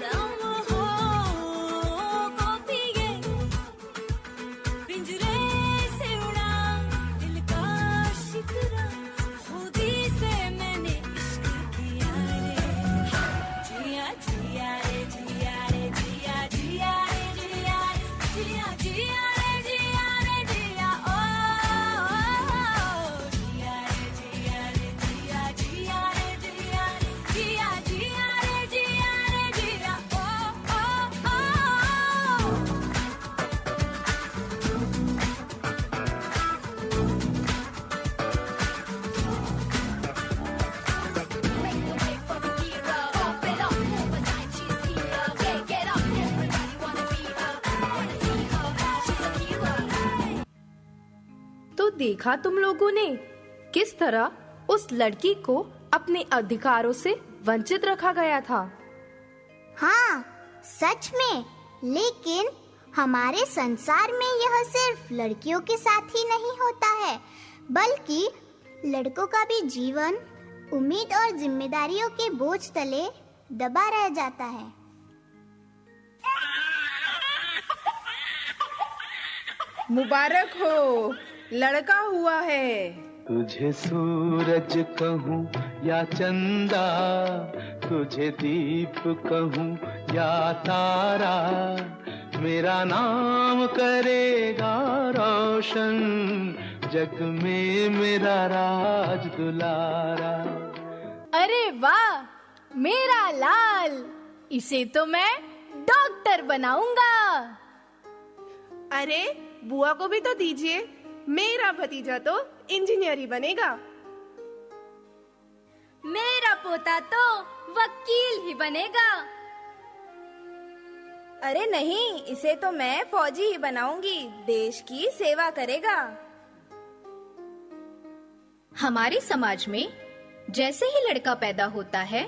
गम हो को पिए पिंजरे से उड़ा दिल का शिकरा खुदी से मैंने इश्क किया रे जिया जिया रे जिया रे जिया जिया रे जिया जिया जिया रे जिया रे जिया ओ जिया रे जिया रे जिया जिया रे जिया जिया जिया रे जिया रे जिया ओ तो देखा तुम लोगों ने किस तरह उस लड़की को अपने अधिकारों से वंचित रखा गया था। हाँ, सच में। लेकिन हमारे संसार में यह सिर्फ लड़कियों के साथ ही नहीं होता है, बल्कि लड़कों का भी जीवन उम्मीद और जिम्मेदारियों के बोझ तले दबा रह जाता है। मुबारक हो, लड़का हुआ है। तुझे सूरज कहूँ या चंदा, तुझे दीप कहूँ या तारा, मेरा नाम करेगा रोशन, जग में मेरा राज दुलारा। अरे वाह, मेरा लाल, इसे तो मैं डॉक्टर बनाऊंगा। अरे बुआ को भी तो दीजिए, मेरा भतीजा तो इंजीनियर ही बनेगा। मेरा पोता तो वकील ही बनेगा। अरे नहीं, इसे तो मैं फौजी ही बनाऊंगी, देश की सेवा करेगा। हमारे समाज में जैसे ही लड़का पैदा होता है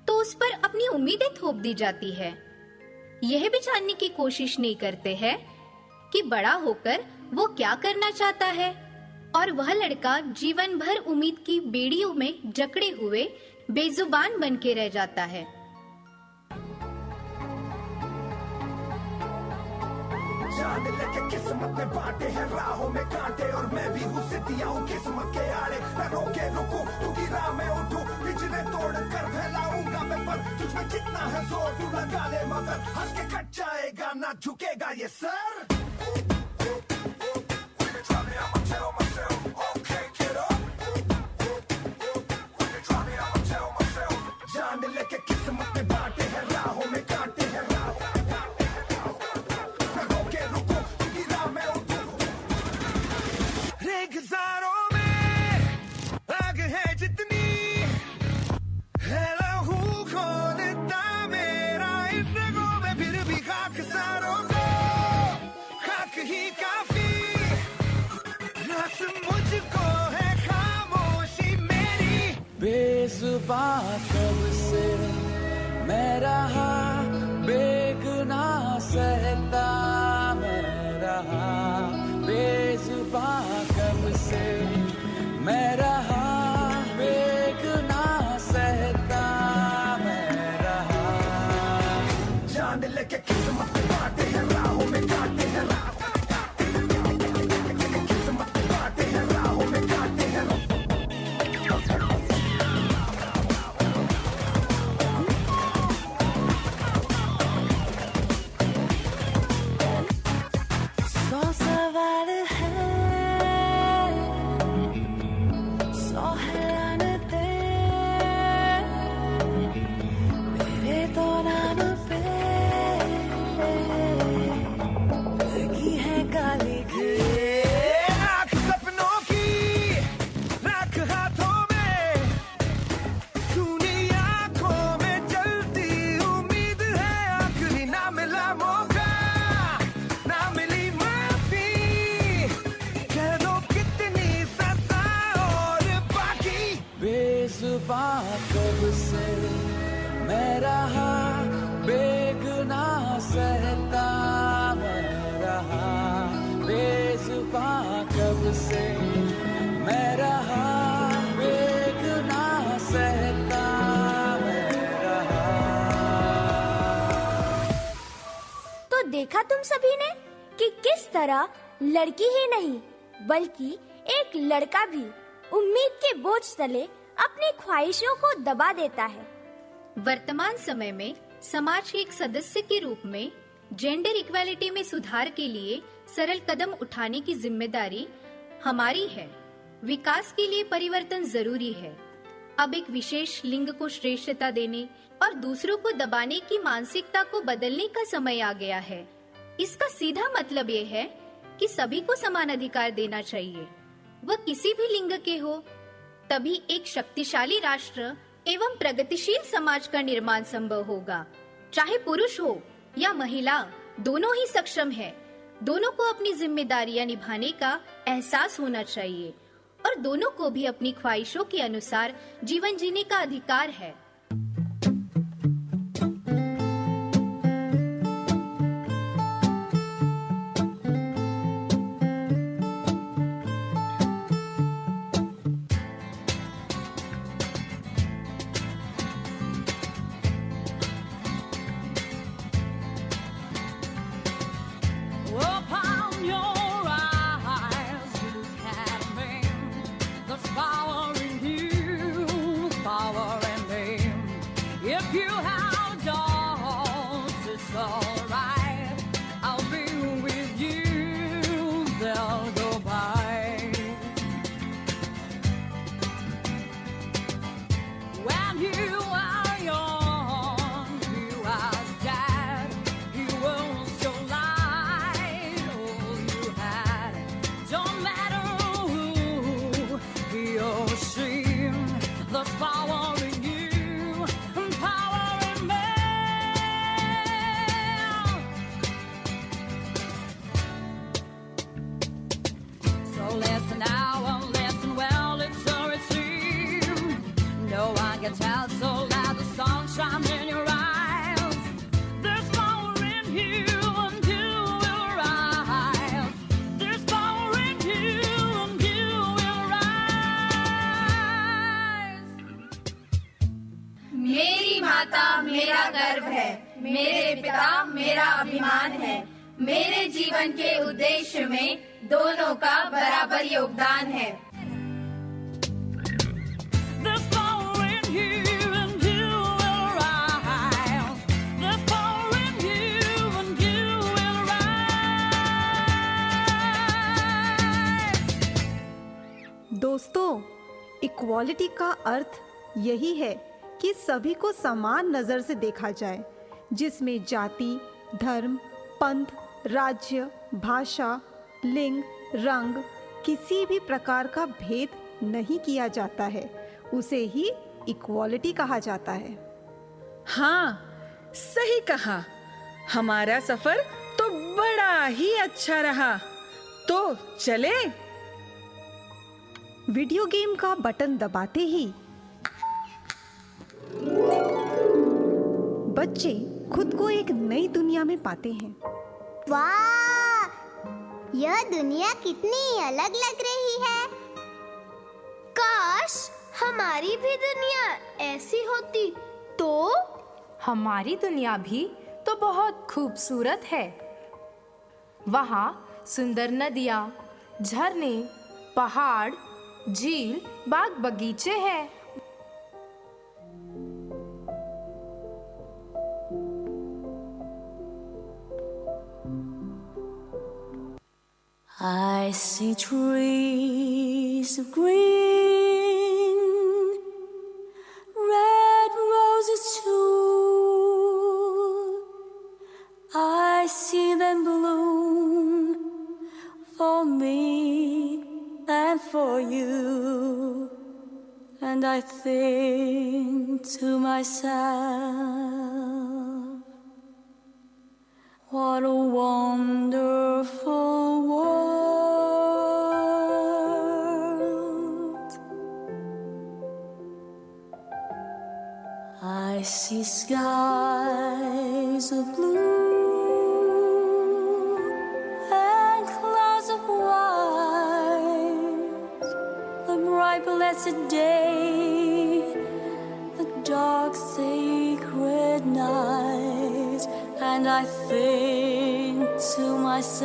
तो उस पर अपनी उम्मीदें थोप दी जाती है। यह भी जानने की कोशिश नहीं करते हैं कि बड़ा होकर वो क्या करना चाहता है, और वह लड़का जीवन भर उम्मीद की बेड़ियों में जकड़े हुए बेजुबान बन के रह जाता है। जाने लगे किस्मत में बांटे हैं राहों में कांटे, और मैं भी उसे दिया हूँ किस्मत के आड़े। मैं रोके रुकूं तू की राह में उठूं, पिछले तोड़ कर फैलाऊंगा मैं, पर तुझमें कितना है जोर तू लगा ले, मगर हंस के कट जाएगा ना झुकेगा ये सर। जाने लगे किस्मत में बांटे हैं राहों में कांटे हैं, रेगिस्तानों में आग है जितनी है लहू खोलता मेरा इन रगों में, फिर भी खाकसारों को खाक ही काफी, रस मुझको है खामोशी मेरी। बेजुबां कब से मैं रहा, बेगुनाह सहता मैं रहा, बेजुबां कब से मैं रहा, बेगुनाह सहता मैं रहा। जाने लगे किस्मत में बांटे हैं राहों में कांटे हैं, किस्मत में बांटे हैं राहों में कांटे हैं। सौ सवाल है, सौ हैरानते मेरे तो नाम पे लगी है काली आँख सपनों की राख हाथों में, सुनी आँखों में जलती उम्मीद है, आखिरी ना मिला मौका, ना मिली माफी, कह दो कितनी सजा और बाकी। बेजुबां कब से मैं रहा, बेगुनाह सहता तुम सभी ने कि किस तरह लड़की ही नहीं बल्कि एक लड़का भी उम्मीद के बोझ तले अपनी ख्वाहिशों को दबा देता है। वर्तमान समय में समाज के एक सदस्य के रूप में जेंडर इक्वालिटी में सुधार के लिए सरल कदम उठाने की जिम्मेदारी हमारी है। विकास के लिए परिवर्तन जरूरी है। अब एक विशेष लिंग को श्रेष्ठता देने और दूसरों को दबाने की मानसिकता को बदलने का समय आ गया है। इसका सीधा मतलब ये है कि सभी को समान अधिकार देना चाहिए, वह किसी भी लिंग के हो। तभी एक शक्तिशाली राष्ट्र एवं प्रगतिशील समाज का निर्माण संभव होगा। चाहे पुरुष हो या महिला, दोनों ही सक्षम है। दोनों को अपनी जिम्मेदारियां निभाने का एहसास होना चाहिए और दोनों को भी अपनी ख्वाहिशों के अनुसार जीवन जीने का अधिकार है। Upon your eyes, look at me. There's power in you, power in me. If you have doubts, it's alright. I'll be with you, they'll go by. When you are young, you are dead. You will still light all you had. Don't matter who he or she, there's power in you and power in me. So listen now and listen well, it's so it seems. No one can tell so loud the sunshine in your eyes. There's power in you and you will rise. There's power in you and you will rise. मेरी माता मेरा गर्व है, मेरे पिता मेरा अभिमान है। मेरे जीवन के उद्देश्य में दोनों का बराबर योगदान है। There's power in you and you will rise. There's power in you and you will rise. दोस्तों, इक्वालिटी का अर्थ यही है कि सभी को समान नज़र से देखा जाए, जिसमें जाति, धर्म, पंथ, राज्य, भाषा, लिंग, रंग, किसी भी प्रकार का भेद नहीं किया जाता है। उसे ही इक्वालिटी कहा जाता है। हाँ, सही कहा। हमारा सफर तो बड़ा ही अच्छा रहा। तो चले। वीडियो गेम का बटन दबाते ही बच्चे खुद को एक नई दुनिया में पाते हैं। वाह, यह दुनिया कितनी अलग लग रही है। काश हमारी भी दुनिया ऐसी होती तो। हमारी दुनिया भी तो बहुत खूबसूरत है। वहाँ सुंदर नदियाँ, झरने, पहाड़, झील, बाग बगीचे हैं। I see trees of green, red roses too. I see them bloom for me and for you. And I think to myself, what a wonderful world. I see skies of blue and clouds of white, the bright blessed day, the dark sacred night. And I think to myself,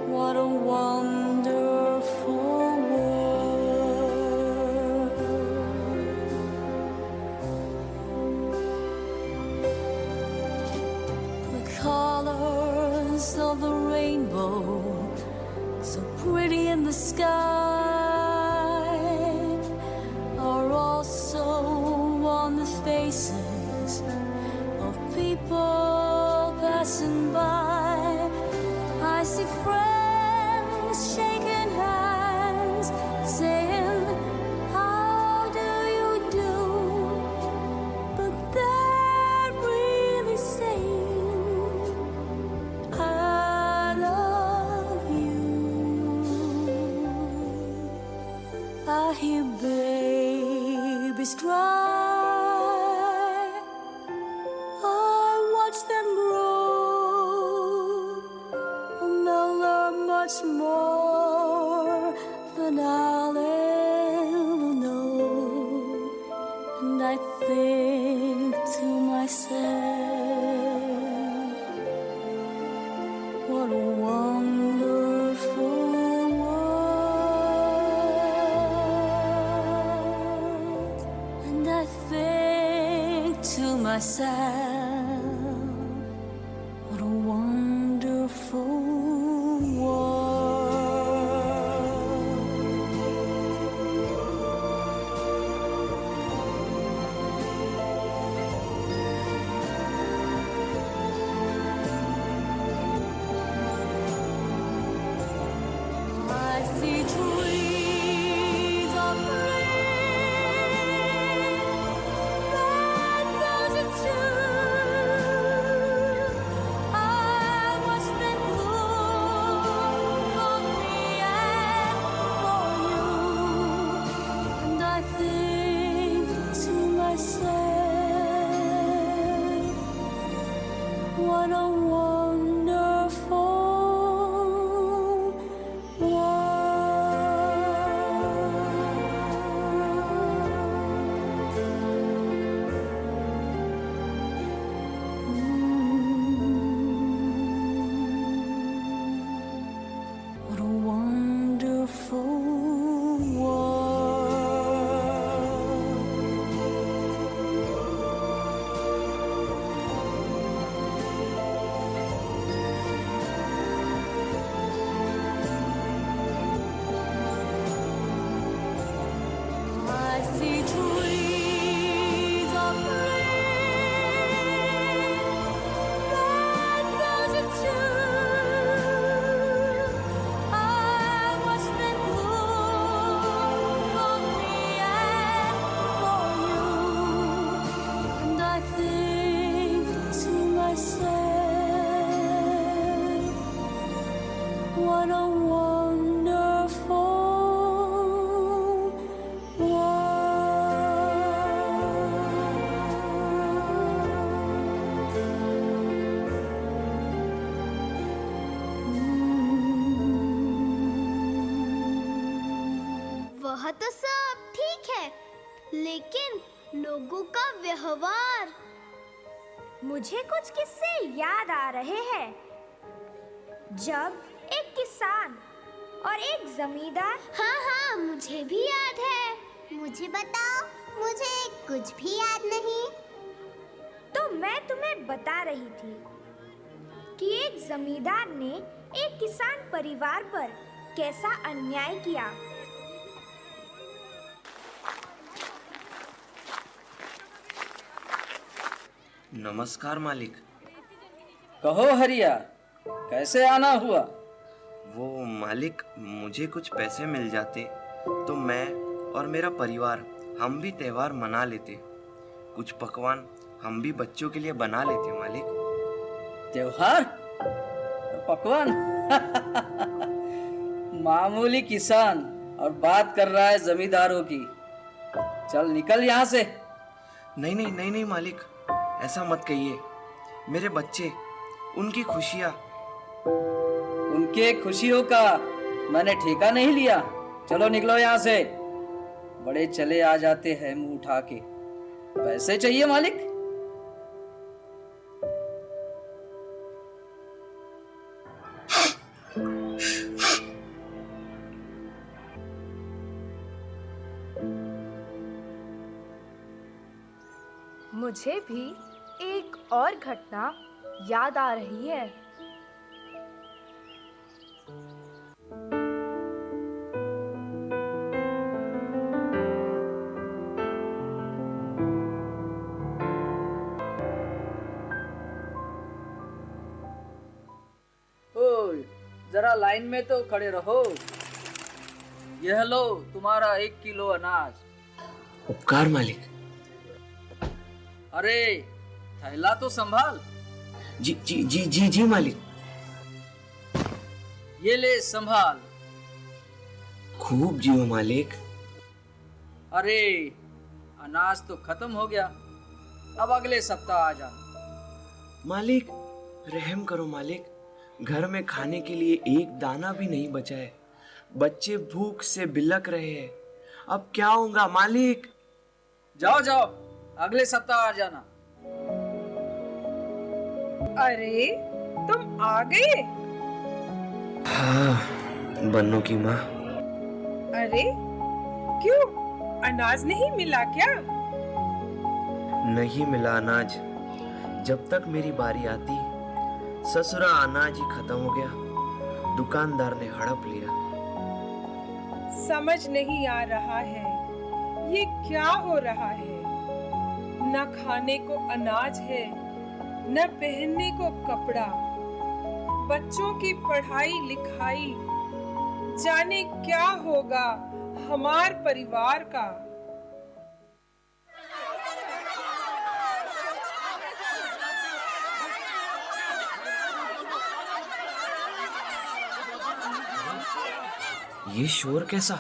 what a wonderful world. The colors of the rainbow, so pretty in the sky, are also on the faces of people passing by. I see friends shaking hands, saying, how do you do? But they're really saying, I love you. I hear babies cry, I watch them grow, and they'll learn much more than I'll ever know. And I think to myself, what a wonderful world. And I think to myself, what a wonderful world. I see trees of green, red roses too. I watch them bloom for me and for you, and I think to myself, what a wonderful what a wonderful world. I see trees of green, red roses too. I watch them bloom for me and for you, and I think to myself, what a wonderful वह तो सब ठीक है, लेकिन लोगों का व्यवहार। मुझे कुछ किस्से याद आ रहे हैं। जब एक किसान और एक जमींदार। हाँ हाँ, मुझे भी याद है। मुझे बताओ, मुझे कुछ भी याद नहीं। तो मैं तुम्हें बता रही थी कि एक जमींदार ने एक किसान परिवार पर कैसा अन्याय किया। नमस्कार मालिक। कहो हरिया, कैसे आना हुआ? वो मालिक, मुझे कुछ पैसे मिल जाते तो मैं और मेरा परिवार हम भी त्योहार मना लेते। कुछ पकवान हम भी बच्चों के लिए बना लेते मालिक। त्योहार? पकवान? मामूली किसान और बात कर रहा है जमींदारों की। चल निकल यहाँ से। नहीं नहीं नहीं नहीं मालिक, ऐसा मत कहिए। मेरे बच्चे, उनकी खुशियाँ। उनके खुशियों का मैंने ठेका नहीं लिया। चलो निकलो यहाँ से। बड़े चले आ जाते हैं मुंह उठा के। पैसे चाहिए मालिक? मुझे भी एक और घटना याद आ रही है। ओए, जरा लाइन में तो खड़े रहो। यह लो तुम्हारा 1 किलो अनाज। उपकार मालिक। अरे थैला तो संभाल। जी जी जी जी जी मालिक। ये ले संभाल। खूब जियो मालिक। अरे अनाज तो खत्म हो गया, अब अगले सप्ताह आ जाना। मालिक रहम करो मालिक, घर में खाने के लिए एक दाना भी नहीं बचा है। बच्चे भूख से बिलक रहे हैं। अब क्या होगा मालिक? जाओ जाओ, अगले सप्ताह आ जाना। अरे तुम आ गए? हाँ बन्नू की माँ। अरे क्यों, अनाज नहीं मिला क्या? नहीं मिला अनाज। जब तक मेरी बारी आती ससुरा अनाज ही खत्म हो गया। दुकानदार ने हड़प लिया। समझ नहीं आ रहा है ये क्या हो रहा है। न खाने को अनाज है, न पहनने को कपड़ा। बच्चों की पढ़ाई लिखाई, जाने क्या होगा हमार परिवार का। ये शोर कैसा?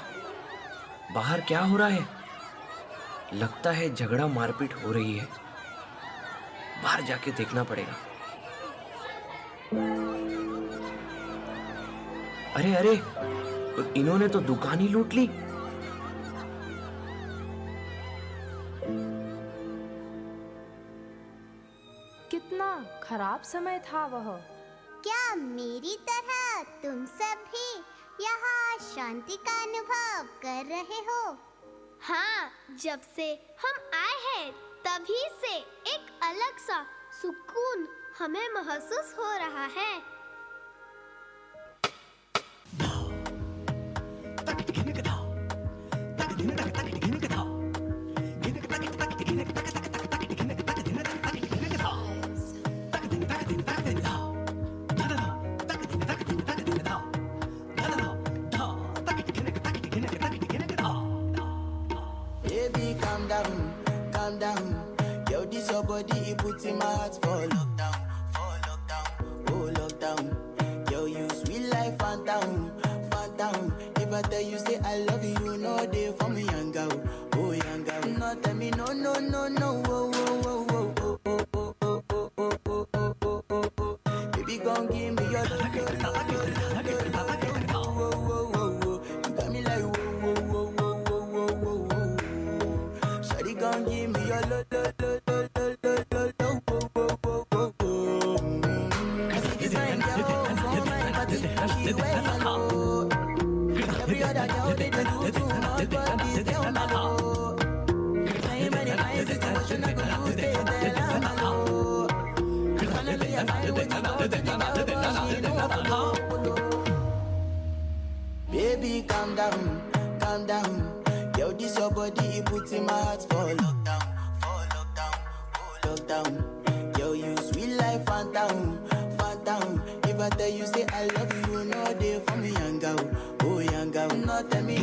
बाहर क्या हो रहा है? लगता है झगड़ा मारपीट हो रही है। बाहर जाके देखना पड़ेगा। अरे अरे, इन्होंने तो दुकान ही लूट ली। कितना खराब समय था वह। क्या मेरी तरह तुम सब भी यहाँ शांति का अनुभव कर रहे हो? हाँ, जब से हम आए हैं तभी से एक अलग सा सुकून हमें महसूस हो रहा है। Baby, calm down. Yo, this your body, it puts in my heart for lockdown, oh lockdown. Yo, you sweet life, phantom. If I tell you say I love you, you know they for me, young girl, oh young girl. No, tell me no, oh, oh, oh, oh, oh, oh, oh, oh, oh, oh, oh, oh, oh. Baby, gon' give me your love, you got me like whoa, whoa, whoa, whoa, whoa, whoa, whoa. Shawty gon' give me your love, whoa, whoa, whoa, whoa, whoa. I see this fine girl from my party, she wear yellow. Every other girl they do too much, but this girl mellow. Ain't many fine situation I could lose, they tell I'm mellow. Finally I find what you know, take it out, but she don't follow. Baby, calm down. Yo, this your body, it puts in my heart for lockdown, oh lockdown. Yo, you sweet life, phantom. If I tell you say I love you, you know they for me, young girl, oh young girl. No, tell me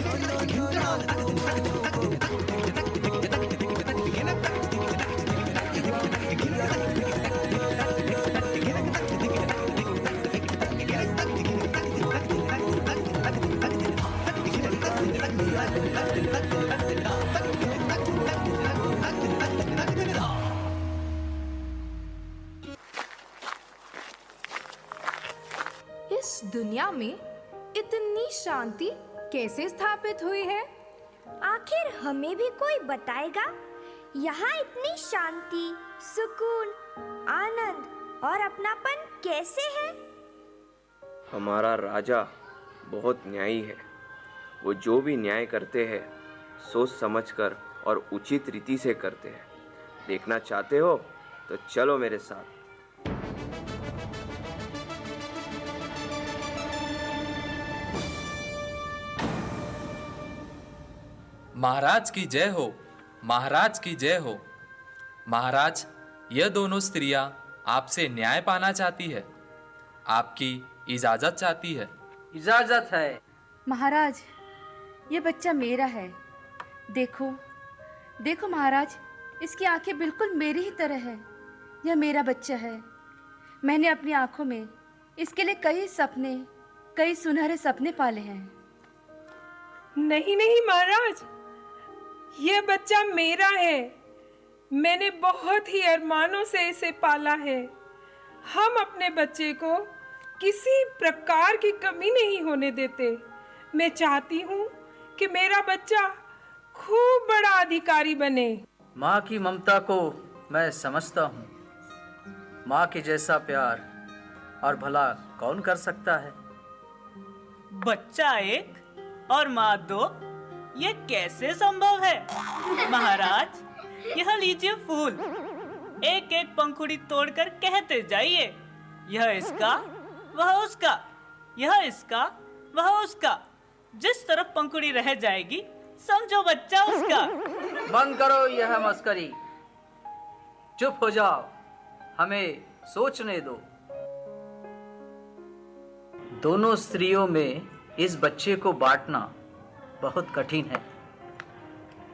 इस दुनिया में इतनी शांति कैसे स्थापित हुई है? आखिर हमें भी कोई बताएगा यहाँ इतनी शांति, सुकून, आनंद और अपनापन कैसे है? हमारा राजा बहुत न्यायी है। वो जो भी न्याय करते हैं सोच समझकर और उचित रीति से करते हैं। देखना चाहते हो तो चलो मेरे साथ। महाराज की जय हो, महाराज की जय हो। महाराज, यह दोनों स्त्रियां आपसे न्याय पाना चाहती है, आपकी इजाजत चाहती है। इजाजत है। महाराज, ये बच्चा मेरा है। देखो देखो महाराज, इसकी आंखें बिल्कुल मेरी ही तरह है। यह मेरा बच्चा है। मैंने अपनी आंखों में इसके लिए कई सुनहरे सपने पाले हैं। नहीं नहीं महाराज, यह बच्चा मेरा है। मैंने बहुत ही अरमानों से इसे पाला है। हम अपने बच्चे को किसी प्रकार की कमी नहीं होने देते। मैं चाहती हूँ कि मेरा बच्चा खूब बड़ा अधिकारी बने। माँ की ममता को मैं समझता हूँ। माँ के जैसा प्यार और भला कौन कर सकता है। बच्चा एक और माँ दो, ये कैसे संभव है? महाराज, यह लीजिए फूल, एक एक पंखुड़ी तोड़कर कहते जाइए, यह इसका वह उसका, यह इसका वह उसका। जिस तरफ पंखुड़ी रह जाएगी समझो बच्चा उसका। बंद करो यह मस्करी, चुप हो जाओ, हमें सोचने दो। दोनों स्त्रियों में इस बच्चे को बांटना बहुत कठिन है,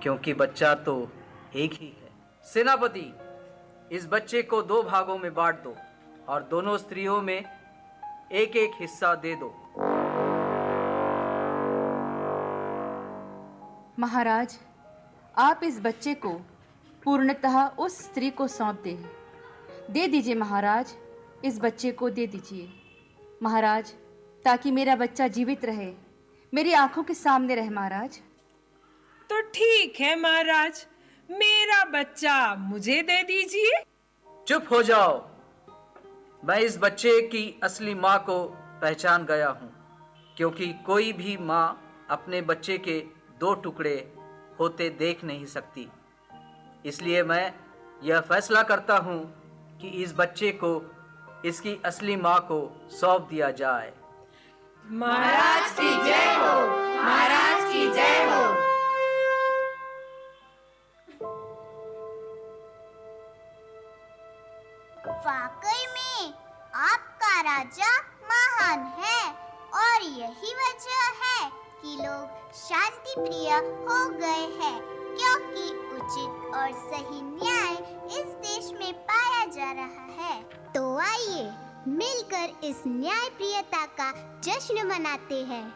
क्योंकि बच्चा तो एक ही है। सेनापति, इस बच्चे को 2 भागों में बांट दो और दोनों स्त्रियों में एक एक हिस्सा दे दो। महाराज, आप इस बच्चे को पूर्णतः उस स्त्री को सौंप दे दीजिए महाराज, इस बच्चे को दे दीजिए महाराज, ताकि मेरा बच्चा जीवित रहे, मेरी आंखों के सामने रहे महाराज। तो ठीक है महाराज, मेरा बच्चा मुझे दे दीजिए। चुप हो जाओ, मैं इस बच्चे की असली माँ को पहचान गया हूँ, क्योंकि कोई भी माँ अपने बच्चे के 2 टुकड़े होते देख नहीं सकती। इसलिए मैं यह फैसला करता हूँ कि इस बच्चे को इसकी असली माँ को सौंप दिया जाए। महाराज की जय हो, महाराज की जय हो। वाकई में आपका राजा महान है, और यही वजह है कि लोग शांति प्रिय हो गए हैं, क्योंकि उचित और सही न्याय इस देश में पाया जा रहा है। तो आइए मिलकर इस न्याय प्रियता का जश्न मनाते हैं।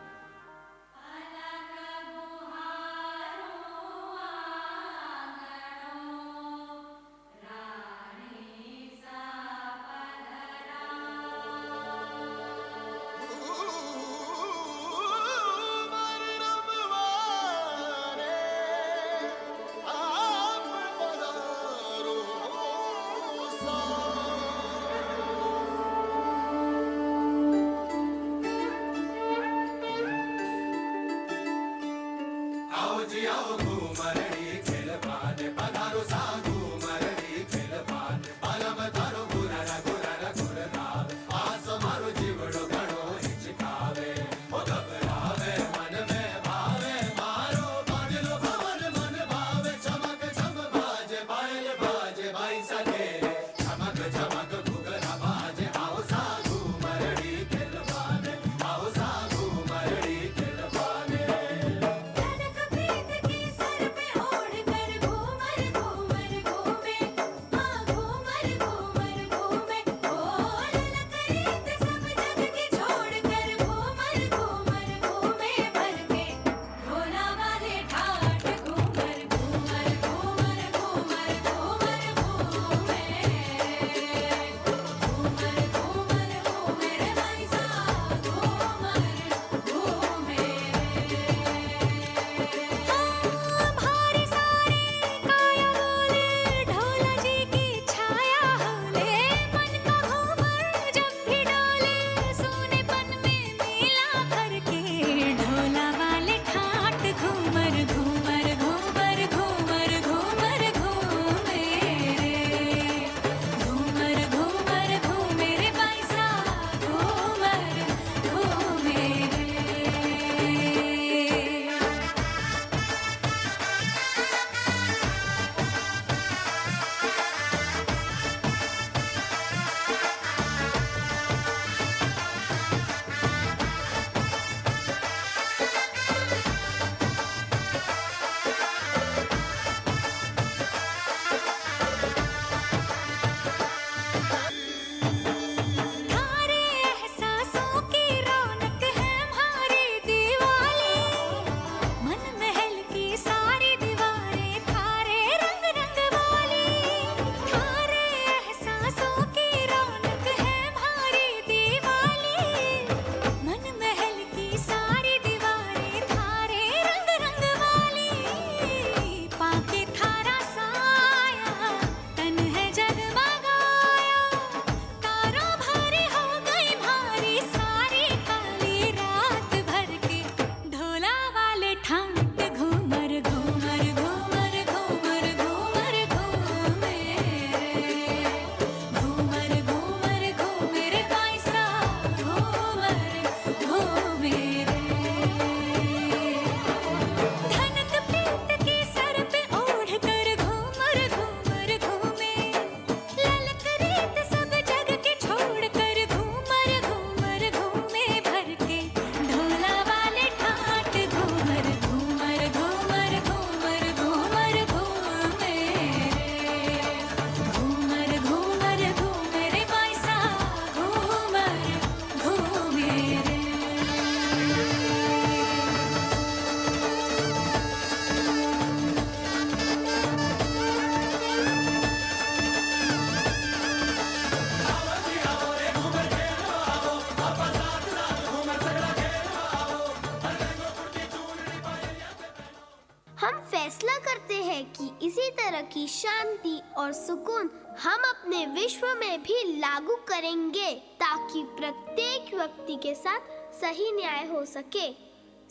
फैसला करते हैं कि इसी तरह की शांति और सुकून हम अपने विश्व में भी लागू करेंगे ताकि प्रत्येक व्यक्ति के साथ सही न्याय हो सके।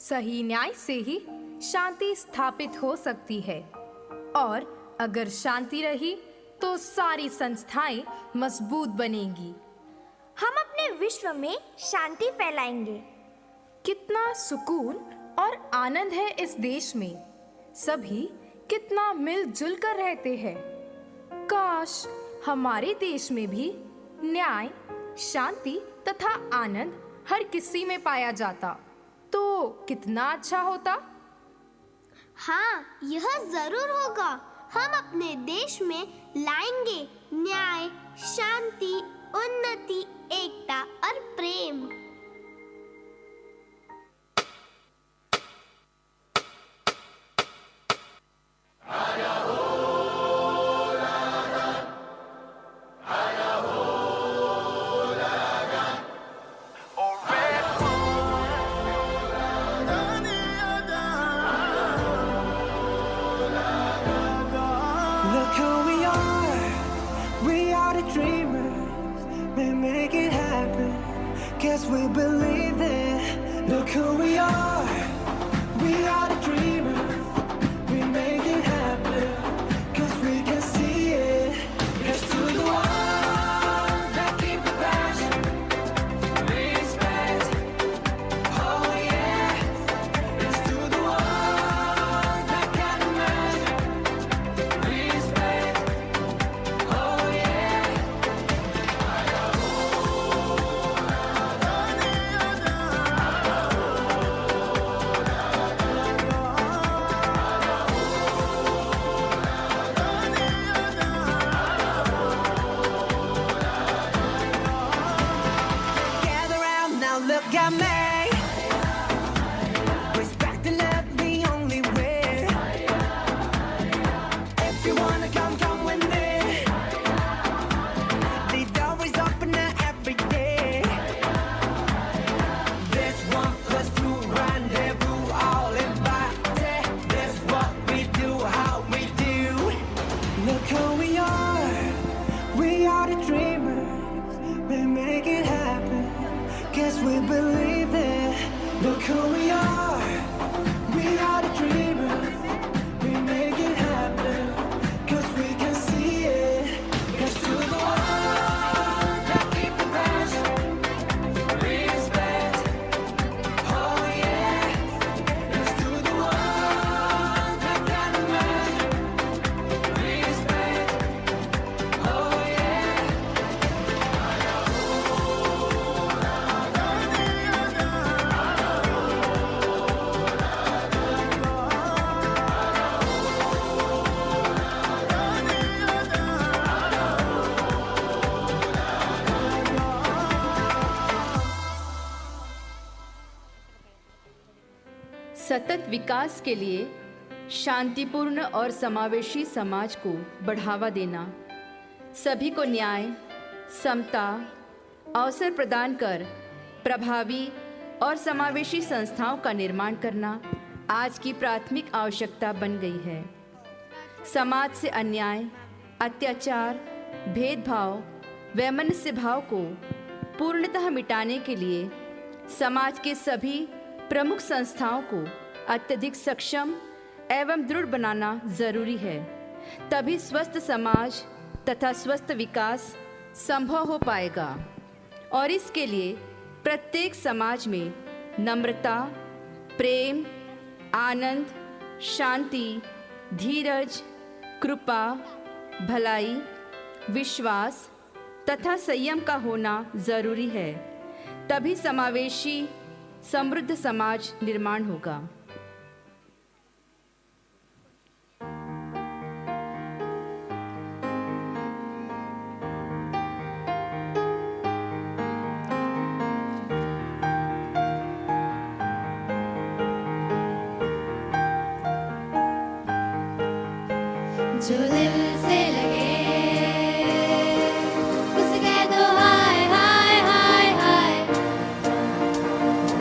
सही न्याय से ही शांति स्थापित हो सकती है और अगर शांति रही तो सारी संस्थाएं मजबूत बनेंगी। हम अपने विश्व में शांति फैलाएंगे। कितना सुकून और आनंद है इस देश में। सभी कितना मिलजुल कर रहते हैं। काश हमारे देश में भी न्याय, शांति तथा आनंद हर किसी में पाया जाता तो कितना अच्छा होता। हाँ, यह जरूर होगा। हम अपने देश में लाएंगे न्याय, शांति, उन्नति, एकता और प्रेम। Look who we are the dreamers, we make it happen, guess we believe it. Look who we are the dreamers, we make it happen, cause we can see it. Here's to the one that keep the passion, respect, oh yeah. Here's to the one that can imagine, respect, oh yeah. Gather round now, look at me. Respect and love the only way. If you wanna come, come with me. The door is open now every day. This 1 + 2 rendezvous, all invited. This what we do, how we do. Look who we are the dreamers, we make it happen, guess we believe it. Look who we are the dreamers, we make it happen, cause we can see it. Here's to the one that keep the passion, respect, oh yeah. Here's to the one that can imagine, respect, oh yeah. सतत विकास के लिए शांतिपूर्ण और समावेशी समाज को बढ़ावा देना, सभी को न्याय, समता, अवसर प्रदान कर प्रभावी और समावेशी संस्थाओं का निर्माण करना आज की प्राथमिक आवश्यकता बन गई है। समाज से अन्याय, अत्याचार, भेदभाव, वैमनस्य भाव को पूर्णतः मिटाने के लिए समाज के सभी प्रमुख संस्थाओं को अत्यधिक सक्षम एवं दृढ़ बनाना जरूरी है। तभी स्वस्थ समाज तथा स्वस्थ विकास संभव हो पाएगा और इसके लिए प्रत्येक समाज में नम्रता, प्रेम, आनंद, शांति, धीरज, कृपा, भलाई, विश्वास तथा संयम का होना जरूरी है। तभी समावेशी समृद्ध समाज निर्माण होगा। जो दिल से लगे उसके दो हाय हाय हाय हाय,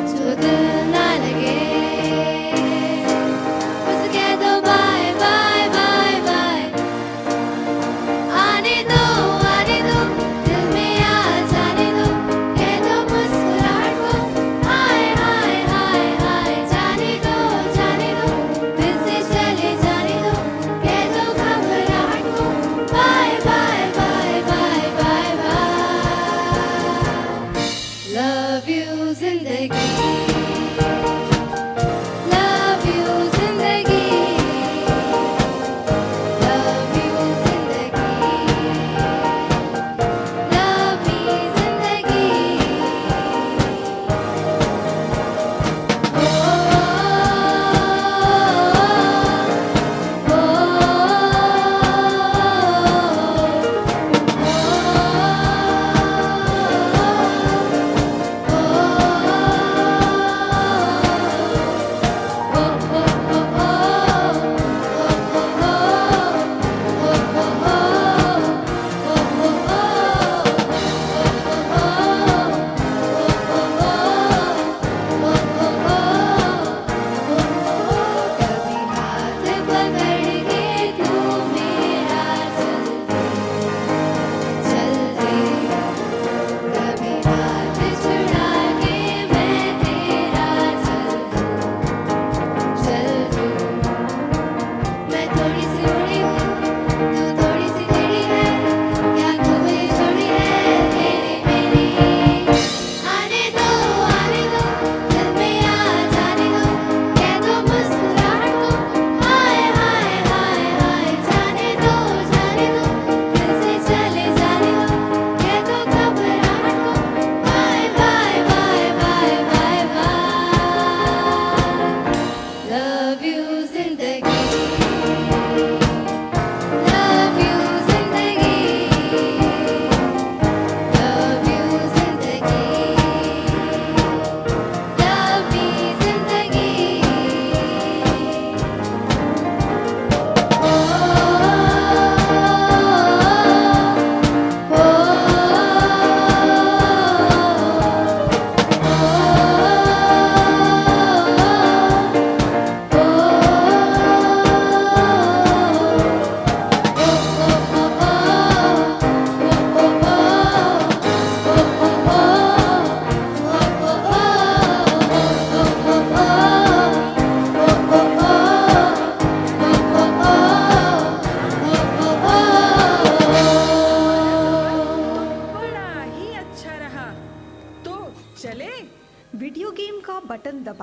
जो दिल ना लगे उसके दो बाय बाय।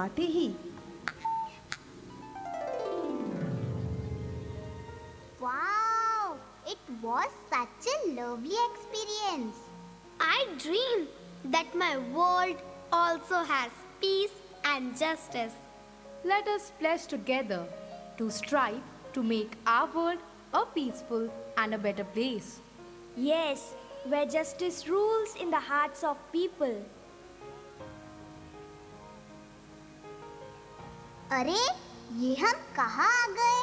पाते ही Wow, it was such a lovely experience. I dream that my world also has peace and justice. Let us pledge together to strive to make our world a peaceful and a better place. Yes, where justice rules in the hearts of people. अरे ये हम कहाँ आ गए?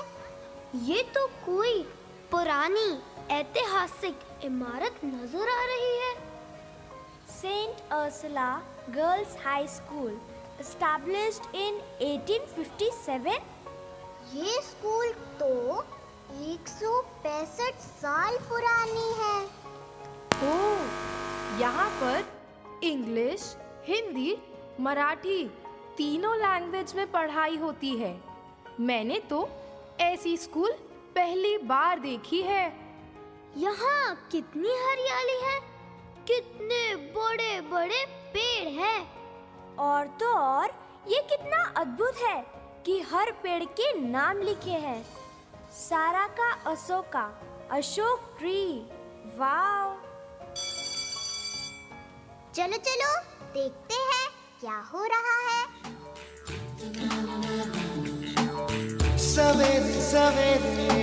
ये तो कोई पुरानी ऐतिहासिक इमारत नजर आ रही है। Saint Ursula Girls High School, established in 1857. ये स्कूल तो 165 साल पुरानी है। ओह, यहाँ पर इंग्लिश, हिंदी, मराठी तीनों लैंग्वेज में पढ़ाई होती है। मैंने तो ऐसी स्कूल पहली बार देखी है। यहाँ कितनी हरियाली है, कितने बड़े बड़े पेड़ हैं। और तो और ये कितना अद्भुत है कि हर पेड़ के नाम लिखे हैं। सारा का अशोका, अशोक ट्री। वाव! चलो चलो देखते हैं क्या हो रहा है। सवेरे सवेरे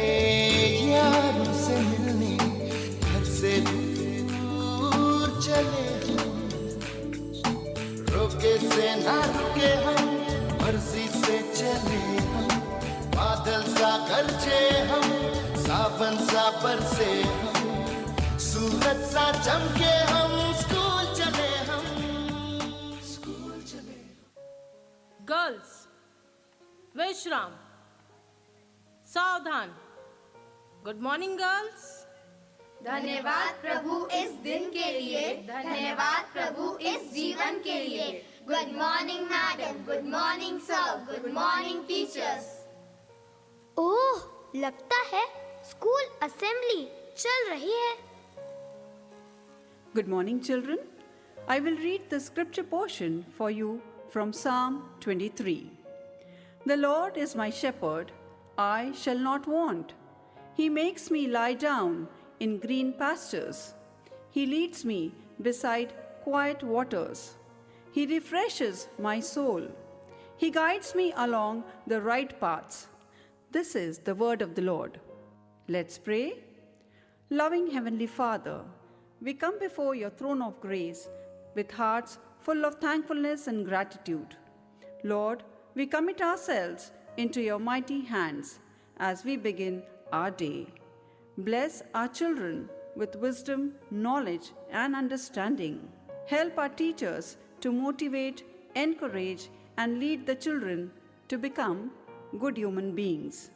यारों से मिलने घर से दूर चले हम, रोके से ना रुके हम, मर्जी से चले हम, बादल सा गरजे हम, सावन सा बरसे हम, सूरज सा चमके हम, स्कूल चले हम, स्कूल चले। गर्ल्स, विश्राम, सावधान। Good morning girls. धन्यवाद प्रभु इस दिन के लिए, धन्यवाद प्रभु इस जीवन के लिए। Good morning madam, good morning sir, good morning teachers. Oh, लगता है स्कूल असेंबली चल रही है। Good morning, children. I will read the scripture portion for you from Psalm 23. The Lord is my shepherd, I shall not want. He makes me lie down in green pastures. He leads me beside quiet waters. He refreshes my soul. He guides me along the right paths. This is the word of the Lord. Let's pray. Loving Heavenly Father, we come before your throne of grace with hearts full of thankfulness and gratitude. Lord, we commit ourselves into your mighty hands as we begin our day. Bless our children with wisdom, knowledge, and understanding. Help our teachers to motivate, encourage, and lead the children to become good human beings.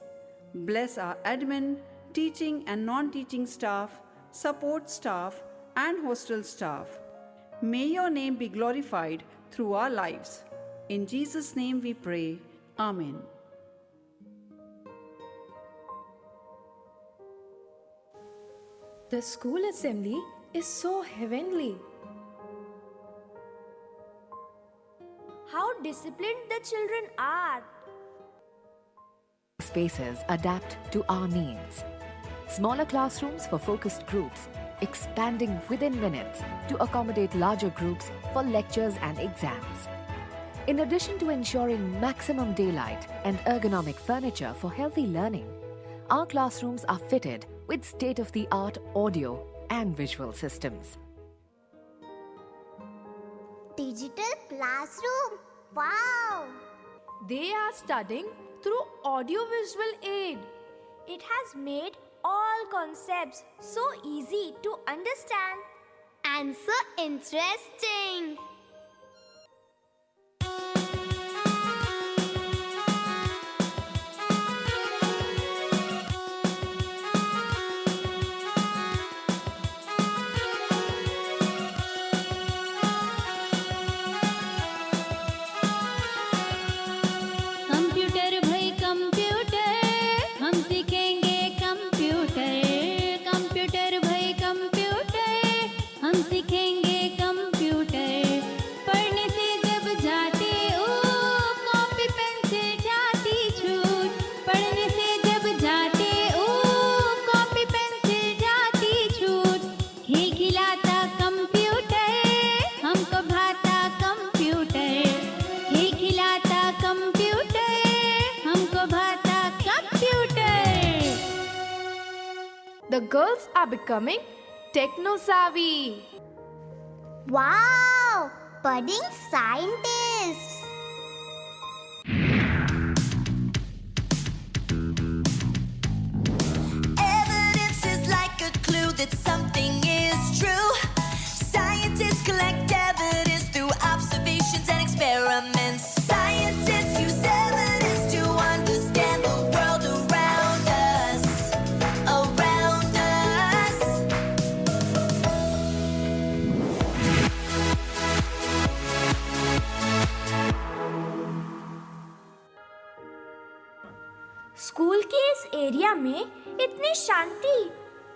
Bless our admin, teaching and non-teaching staff, support staff, and hostel staff. May your name be glorified through our lives. In Jesus' name we pray. Amen. The school assembly is so heavenly. How disciplined the children are. Spaces adapt to our needs. Smaller classrooms for focused groups, expanding within minutes to accommodate larger groups for lectures and exams. In addition to ensuring maximum daylight and ergonomic furniture for healthy learning, our classrooms are fitted with state-of-the-art audio and visual systems. Digital classroom. Wow! They are studying through audio-visual aid. It has made all concepts so easy to understand and so interesting. Computer भाई computer, हम सीखेंगे computer. Computer भाई computer, हम सीखेंगे computer. The girls are becoming techno-savvy. Wow! Budding scientists! Evidence is like a clue that something is true. Scientists collect evidence through observations and experiments. Scientists use evidence to understand the world around us. Around us. School के इस area में इतनी शांति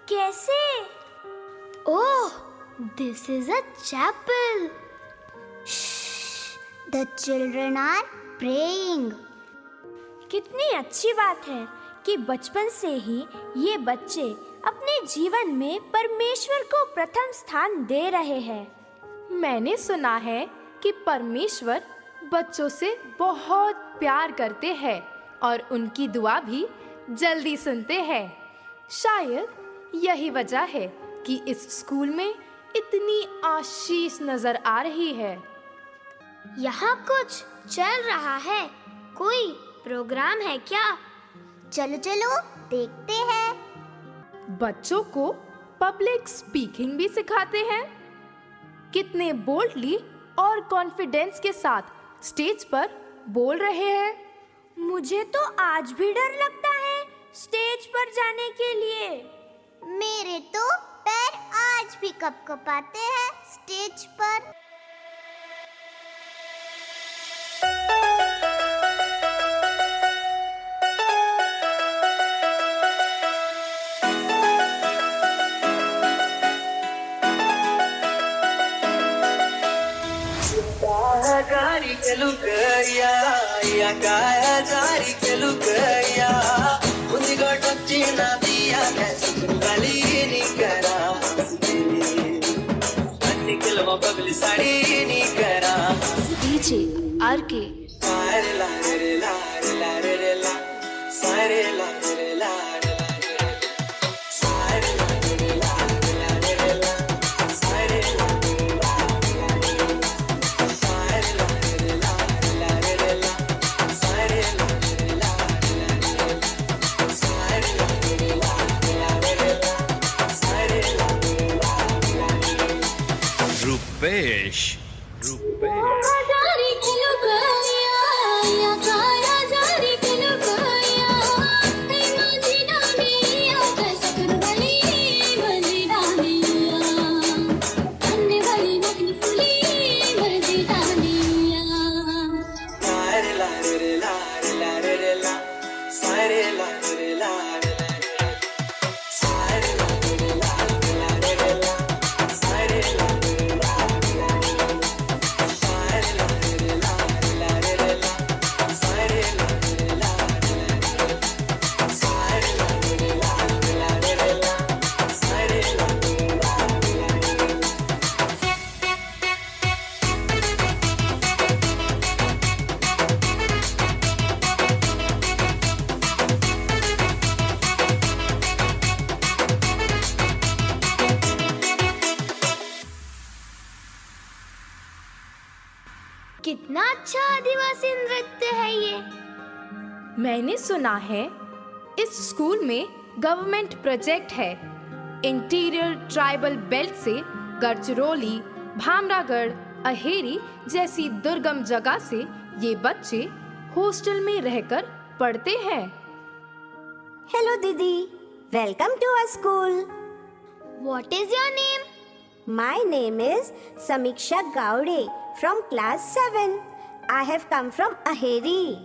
कैसे? Oh, this is a chapel. Shh, the children are praying. कितनी अच्छी बात है कि बचपन से ही ये बच्चे अपने जीवन में परमेश्वर को प्रथम स्थान दे रहे हैं। मैंने सुना है कि परमेश्वर बच्चों से बहुत प्यार करते हैं और उनकी दुआ भी जल्दी सुनते हैं। शायद यही वजह है कि इस स्कूल में इतनी आशीष नजर आ रही है। यहाँ कुछ चल रहा है। कोई प्रोग्राम है क्या? चलो चलो देखते हैं। बच्चों को पब्लिक स्पीकिंग भी सिखाते हैं। कितने बोल्डली और कॉन्फिडेंस के साथ स्टेज पर बोल रहे हैं। मुझे तो आज भी डर लगता है स्टेज पर जाने के लिए। मेरे तो पैर आज भी कपकपाते हैं स्टेज पर। जारी चलू गया या काया जारी चलू गया मुझे गोटची ना दिया कैसे गली नहीं करा अन्नी किलो पगली साड़ी नहीं करा डीजे आरके सारे ला रे ला रे ला रे ला सारे ला रे ला रुपेश जारी चलो गया या काया जारी चलो गया मदीना में आका शक्कर वाली मदीना में अन्ने वाली नखनी फूली मदीना में सारे ला रे ला ला रे ला सारे ला रे ला कितना अच्छा आदिवासी नृत्य है ये। मैंने सुना है इस स्कूल में गवर्नमेंट प्रोजेक्ट है। इंटीरियर ट्राइबल बेल्ट से गढ़चिरौली, भामरागढ़, अहेरी जैसी दुर्गम जगह से ये बच्चे हॉस्टल में रहकर पढ़ते हैं। हेलो दीदी, welcome to our school. What is your name? My name is Samiksha Gowde from class 7. I have come from Aheri.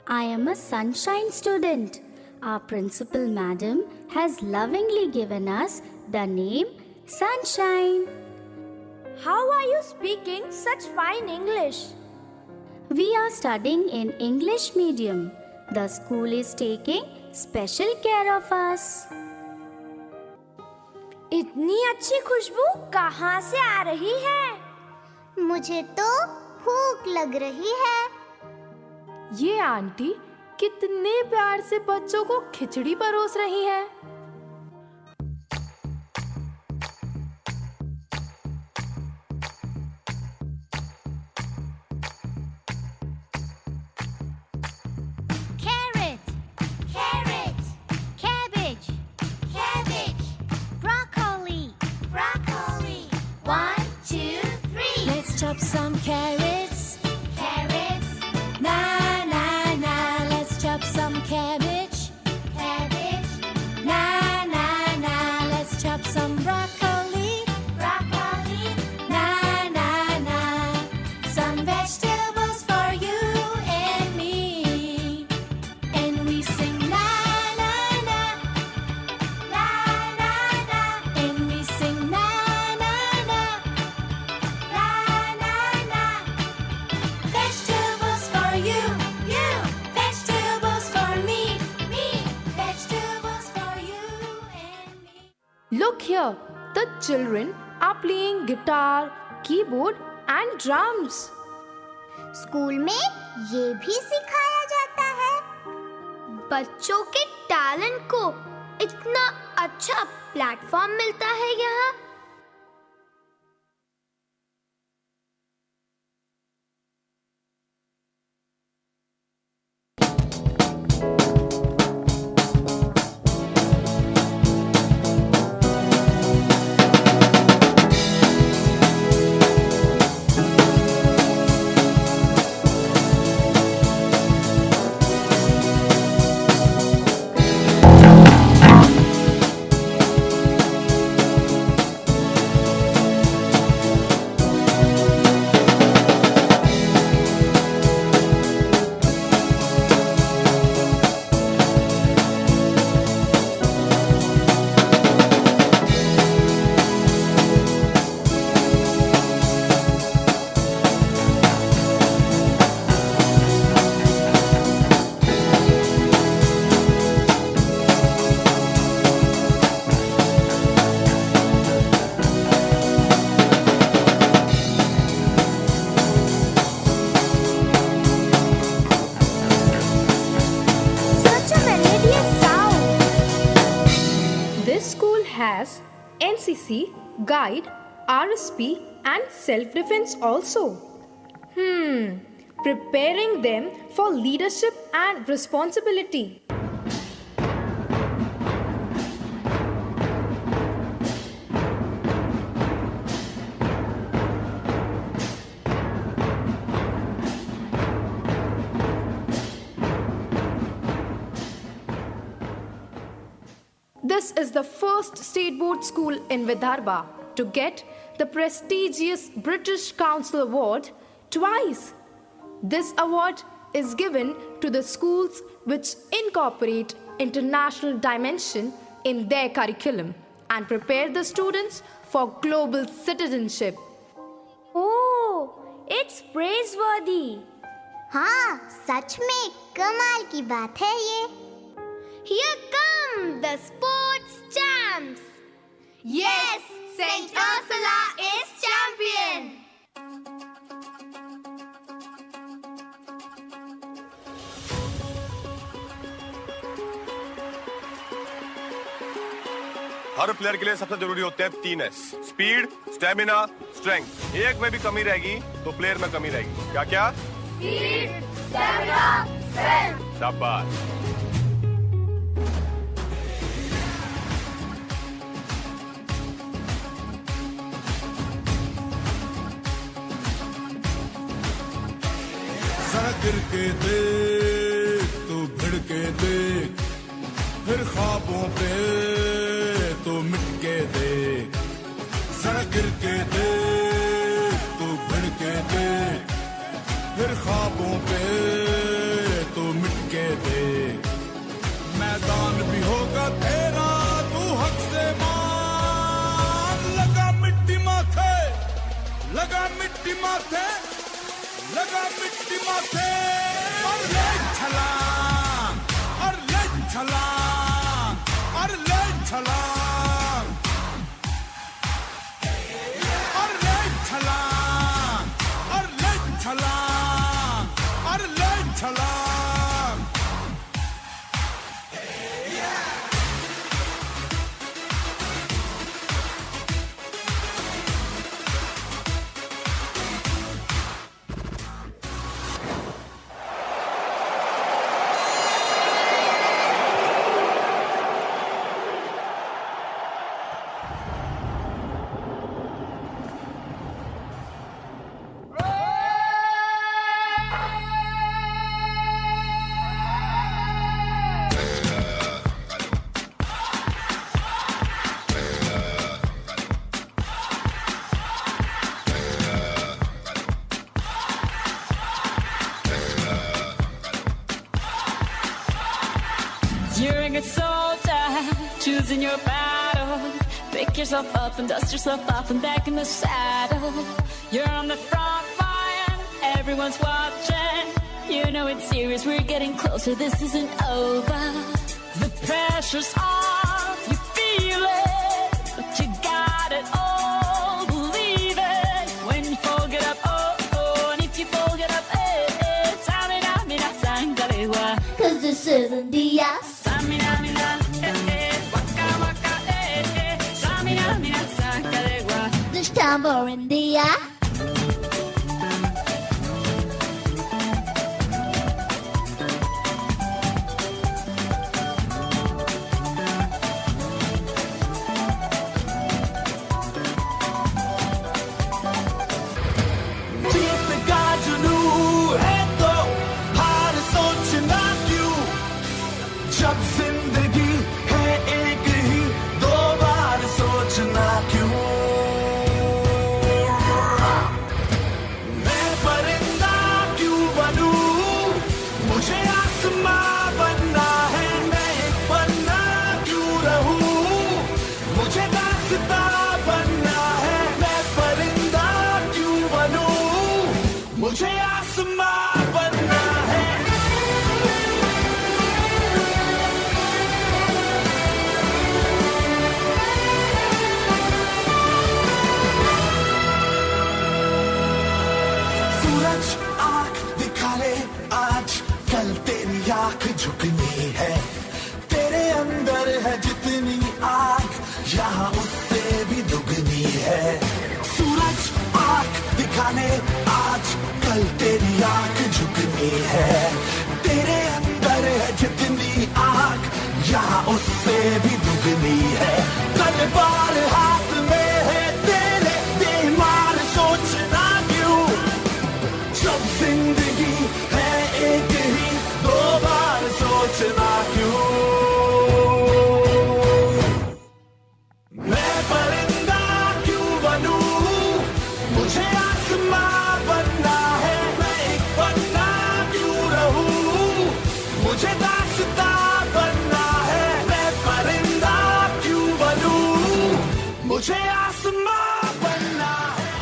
I am a Sunshine student. Our principal madam has lovingly given us the name Sunshine. How are you speaking such fine English? We are studying in English medium. The school is taking special care of us. इतनी अच्छी खुशबू कहाँ से आ रही है? मुझे तो भूख लग रही है। ये आंटी कितने प्यार से बच्चों को खिचड़ी परोस रही हैं। Carrot, carrot, cabbage, cabbage, broccoli, broccoli. 1, 2, 3. Let's chop some carrots. Carrots, Na na na. Let's chop some cabbage. cabbage, Na na na. Let's chop some broccoli. broccoli. Na na na. Some vegetables for you and me. And we sing na na na. Na na na. And we sing na na na. Na na na. Vegetables for you, you. Vegetables for me, me. Vegetables for you and me. Look here, the children are playing guitar, keyboard and drums. School में ये भी सिखाया जाता है। बच्चों के talent को इतना अच्छा प्लेटफॉर्म मिलता है यहाँ। Such a melodious sound. This school has NCC, Guide, RSP and self-defense also. Preparing them for leadership and responsibility. This is the first state board school in Vidarbha to get the prestigious British Council Award twice. This award is given to the schools which incorporate international dimension in their curriculum and prepare the students for global citizenship. Oh, it's praiseworthy. हाँ, सच में कमाल की बात है ये। Here come the sports champs. Yes, Saint Ursula is champion. Her player के लिए सबसे जरूरी होते हैं 3 S: स्पीड, स्टेमिना, स्ट्रेंथ। एक में भी कमी रहेगी तो प्लेयर में कमी रहेगी। क्या क्या? Speed, stamina, strength. शाबाश। जरा गिर के देख, तू भिड़ के देख, फिर ख्वाबों पे तो मिट के देख। जरा गिर के देख, तू भिड़ के देख, फिर ख्वाबों पे तो मिट के देख। मैदान भी होगा तेरा, तू हक से मान। लगा मिट्टी माथे, लगा मिट्टी माथे, लगा मिट्टी माथे। और ले छलांग, और ले छलांग, और ले छलांग, और ले छलांग, और ले छलांग, और ले छलांग। soldier, choosing your battles. Pick yourself up and dust yourself off and back in the saddle. You're on the front line, everyone's watching. You know it's serious, we're getting closer, this isn't over. The pressure's on, you feel it, but you got it all, believe it. When you fold it up, oh, oh, and if you fold it up, eh, eh, samina, mina, sangalewa. 'Cause this is India. Samina, mina, eh, eh, waka, waka, eh, eh, samina, mina, sangalewa. This time for India. जब जिंदगी है एक ही, दो बार सोचना क्यों? मैं परिंदा क्यों बनूं? मुझे आसमां बनना है। मैं एक पन्ना क्यों रहूं? मुझे दास्तां बनना है। मैं परिंदा क्यों बनूं? मुझे आसमां बनना है। आँख दिखा ले आज, कल तेरी आँख झुकनी है। तेरे अंदर है जितनी आग, यहाँ उससे भी दुगनी है। सूरज आँख दिखा ले आज, कल तेरी आँख झुकनी है। तेरे अंदर है जितनी आग, यहाँ उससे भी दुगनी है। तलवार हाथ में है तेरे, बेईमान सोचना क्यों? जब जिंदगी है एक ही, दो बार सोचना क्यों? मैं परिंदा क्यों बनूं? मुझे आसमां बनना है। मैं एक पन्ना क्यों रहूं? मुझे दास्तां बनना है। मैं परिंदा क्यों बनूं? मुझे आसमां बनना है।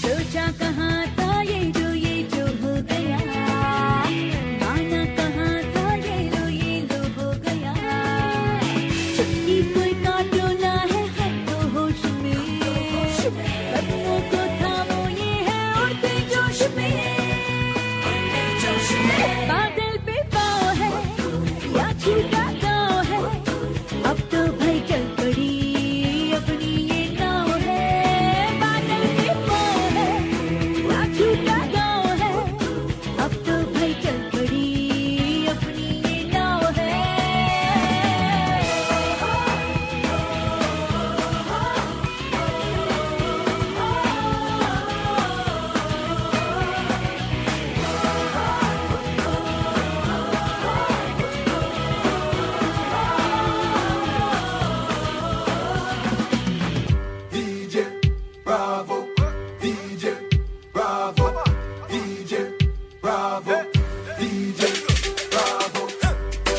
सोचा कहाँ था ये जो हो गया, माना कहाँ था ये लो हो गया। चुटकी कोई काटना है हम तो होश में, कदमों को थामो ये है उड़ते जोश में। बादल पे पाँव है या छूटा गाँव है, अब तो भाई चल पड़ी अपनी ये नाव है। बादल पे पाँव है या छूटा गाँव है, अब तो भाई चल पड़ी अपनी ये नाव है। DJ Bravo, DJ Bravo, DJ Bravo, DJ Bravo.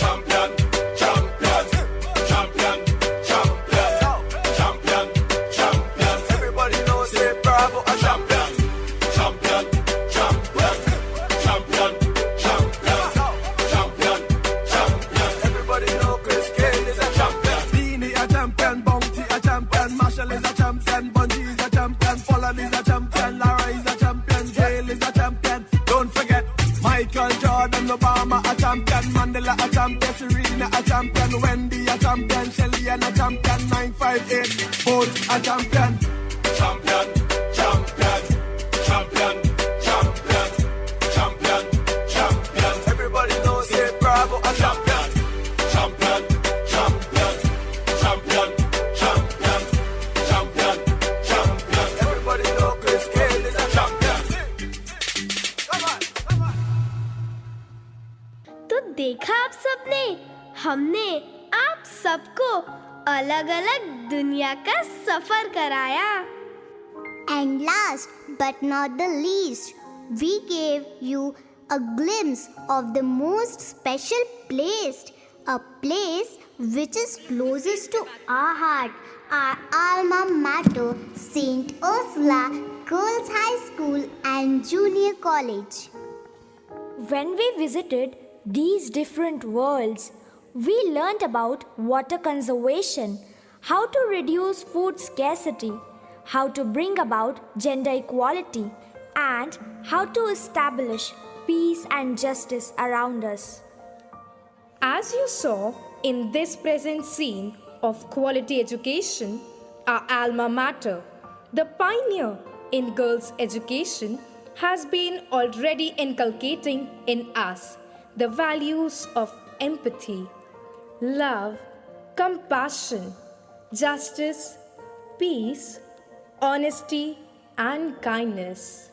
Champion, champion, champion, champion, champion, champion. Everybody knows say Bravo a champion. Champion, champion, champion, champion, champion, champion. Everybody know Chris Cale is a champion. Beanie a champion, Bounty a champion, Marshall is a champion, Bungie is a champion, Folland is a champion, Lara is a champion, Gail is a champion. Don't forget Michael Jordan, Obama a champion, Mandela a champion, Serena a champion, Wendy a champion, Shelly and a champion, 958 both a champion. Champion, champion, champion, champion, champion, champion. Everybody knows say Bravo a champion. हमने आप सबको अलग-अलग दुनिया का सफर कराया। And last but not the least, we gave you a glimpse of the most special place, a place which is closest to our heart, our alma mater, St. Ursula Girls High School and Junior College. When we visited these different worlds, we learnt about water conservation, how to reduce food scarcity, how to bring about gender equality, and how to establish peace and justice around us. As you saw in this present scene of quality education, our alma mater, the pioneer in girls' education, has been already inculcating in us the values of empathy, love, compassion, justice, peace, honesty, and kindness.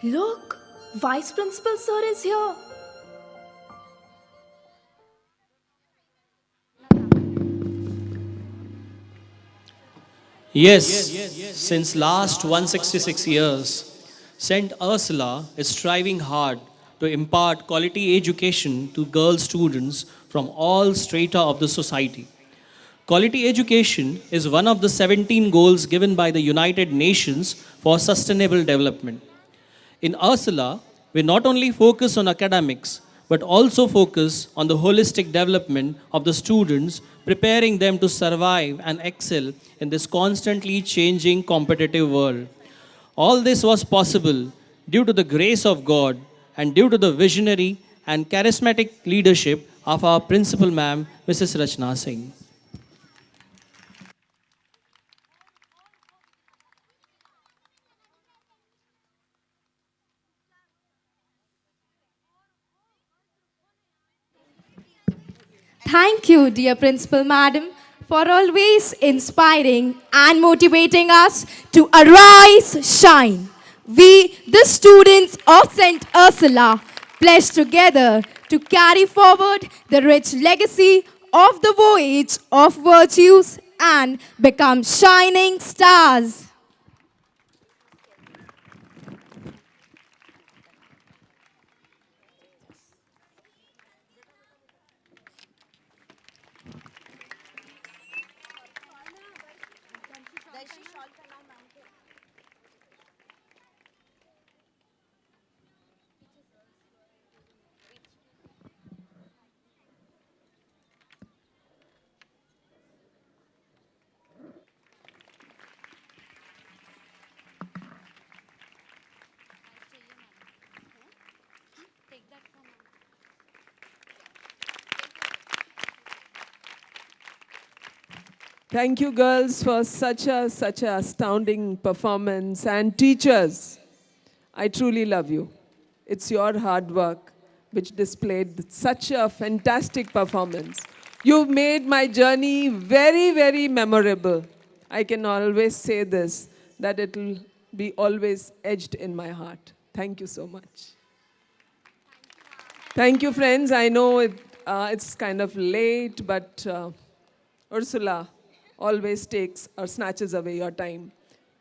Look, Vice Principal Sir is here. Yes, since last 166 years, St. Ursula is striving hard to impart quality education to girl students from all strata of the society. Quality education is one of the 17 goals given by the United Nations for sustainable development. In Ursula, we not only focus on academics, but also focus on the holistic development of the students, preparing them to survive and excel in this constantly changing competitive world. All this was possible due to the grace of God and due to the visionary and charismatic leadership of our principal ma'am, Mrs. Rachna Singh. Thank you, dear Principal Madam, for always inspiring and motivating us to arise, shine. We, the students of St. Ursula, pledge together to carry forward the rich legacy of the voyage of virtues and become shining stars. Thank you, girls, for such a astounding performance, and teachers, I truly love you. It's your hard work which displayed such a fantastic performance. You've made my journey very, very memorable. I can always say this, that it will be always etched in my heart. Thank you so much. Thank you, friends. I know it's kind of late, but Ursula always takes or snatches away your time.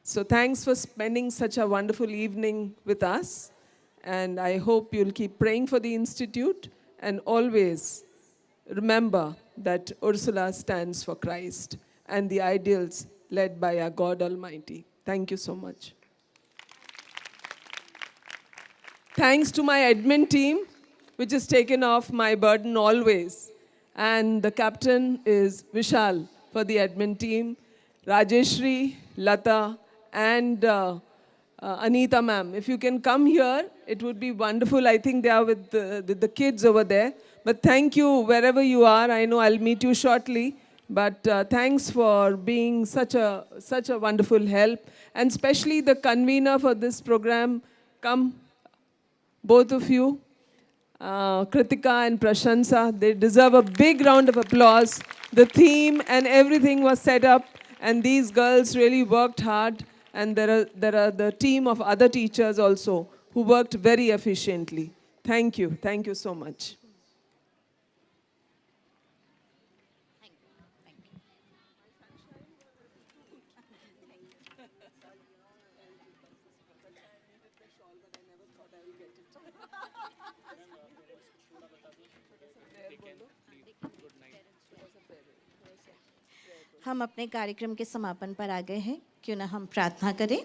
So thanks for spending such a wonderful evening with us. And I hope you'll keep praying for the Institute and always remember that Ursula stands for Christ and the ideals led by our God Almighty. Thank you so much. Thanks to my admin team, which has taken off my burden always. And the captain is Vishal for the admin team, Rajeshri, Lata, and Anita ma'am. If you can come here, it would be wonderful. I think they are with the kids over there. But thank you wherever you are. I know I'll meet you shortly. But thanks for being such a wonderful help. And especially the convener for this program. Come, both of you. Kritika and Prashansa, they deserve a big round of applause. The theme and everything was set up, and these girls really worked hard. And there are the team of other teachers also who worked very efficiently. Thank you so much. हम अपने कार्यक्रम के समापन पर आ गए हैं, क्यों ना हम प्रार्थना करें।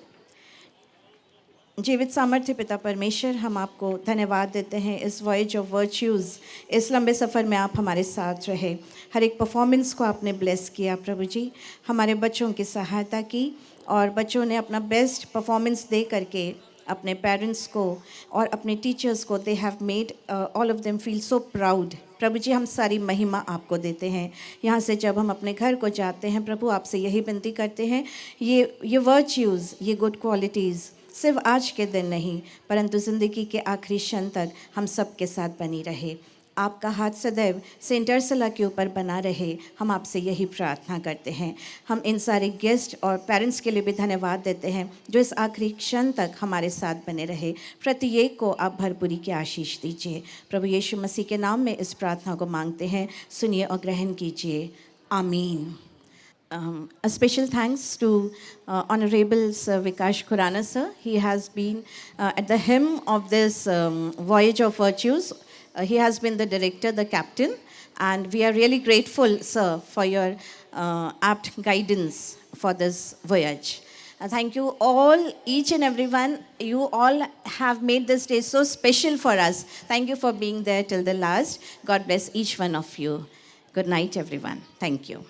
जीवित सामर्थ्य पिता परमेश्वर, हम आपको धन्यवाद देते हैं इस वॉयज ऑफ वर्च्यूज़, इस लंबे सफ़र में आप हमारे साथ रहे, हर एक परफॉर्मेंस को आपने ब्लेस किया प्रभु जी, हमारे बच्चों की सहायता की और बच्चों ने अपना बेस्ट परफॉर्मेंस दे करके अपने पेरेंट्स को और अपने टीचर्स को they have made all of them feel so proud. प्रभु जी, हम सारी महिमा आपको देते हैं। यहाँ से जब हम अपने घर को जाते हैं प्रभु, आपसे यही विनती करते हैं, ये वर्च्यूज़, ये गुड क्वालिटीज़ सिर्फ आज के दिन नहीं परंतु ज़िंदगी के आखिरी क्षण तक हम सब के साथ बनी रहे। आपका हाथ सदैव सेंट अर्सला के ऊपर बना रहे, हम आपसे यही प्रार्थना करते हैं। हम इन सारे गेस्ट और पेरेंट्स के लिए भी धन्यवाद देते हैं जो इस आखिरी क्षण तक हमारे साथ बने रहे। प्रत्येक को आप भरपूरी की आशीष दीजिए। प्रभु यीशु मसीह के नाम में इस प्रार्थना को मांगते हैं, सुनिए और ग्रहण कीजिए। आमीन। A special thanks to Honorable Sir Vikash Khurana sir. He has been at the helm of this Voyage of Virtues. He has been the director, the captain, and we are really grateful, sir, for your apt guidance for this voyage. Thank you all, each and everyone. You all have made this day so special for us. Thank you for being there till the last. God bless each one of you. Good night, everyone. Thank you.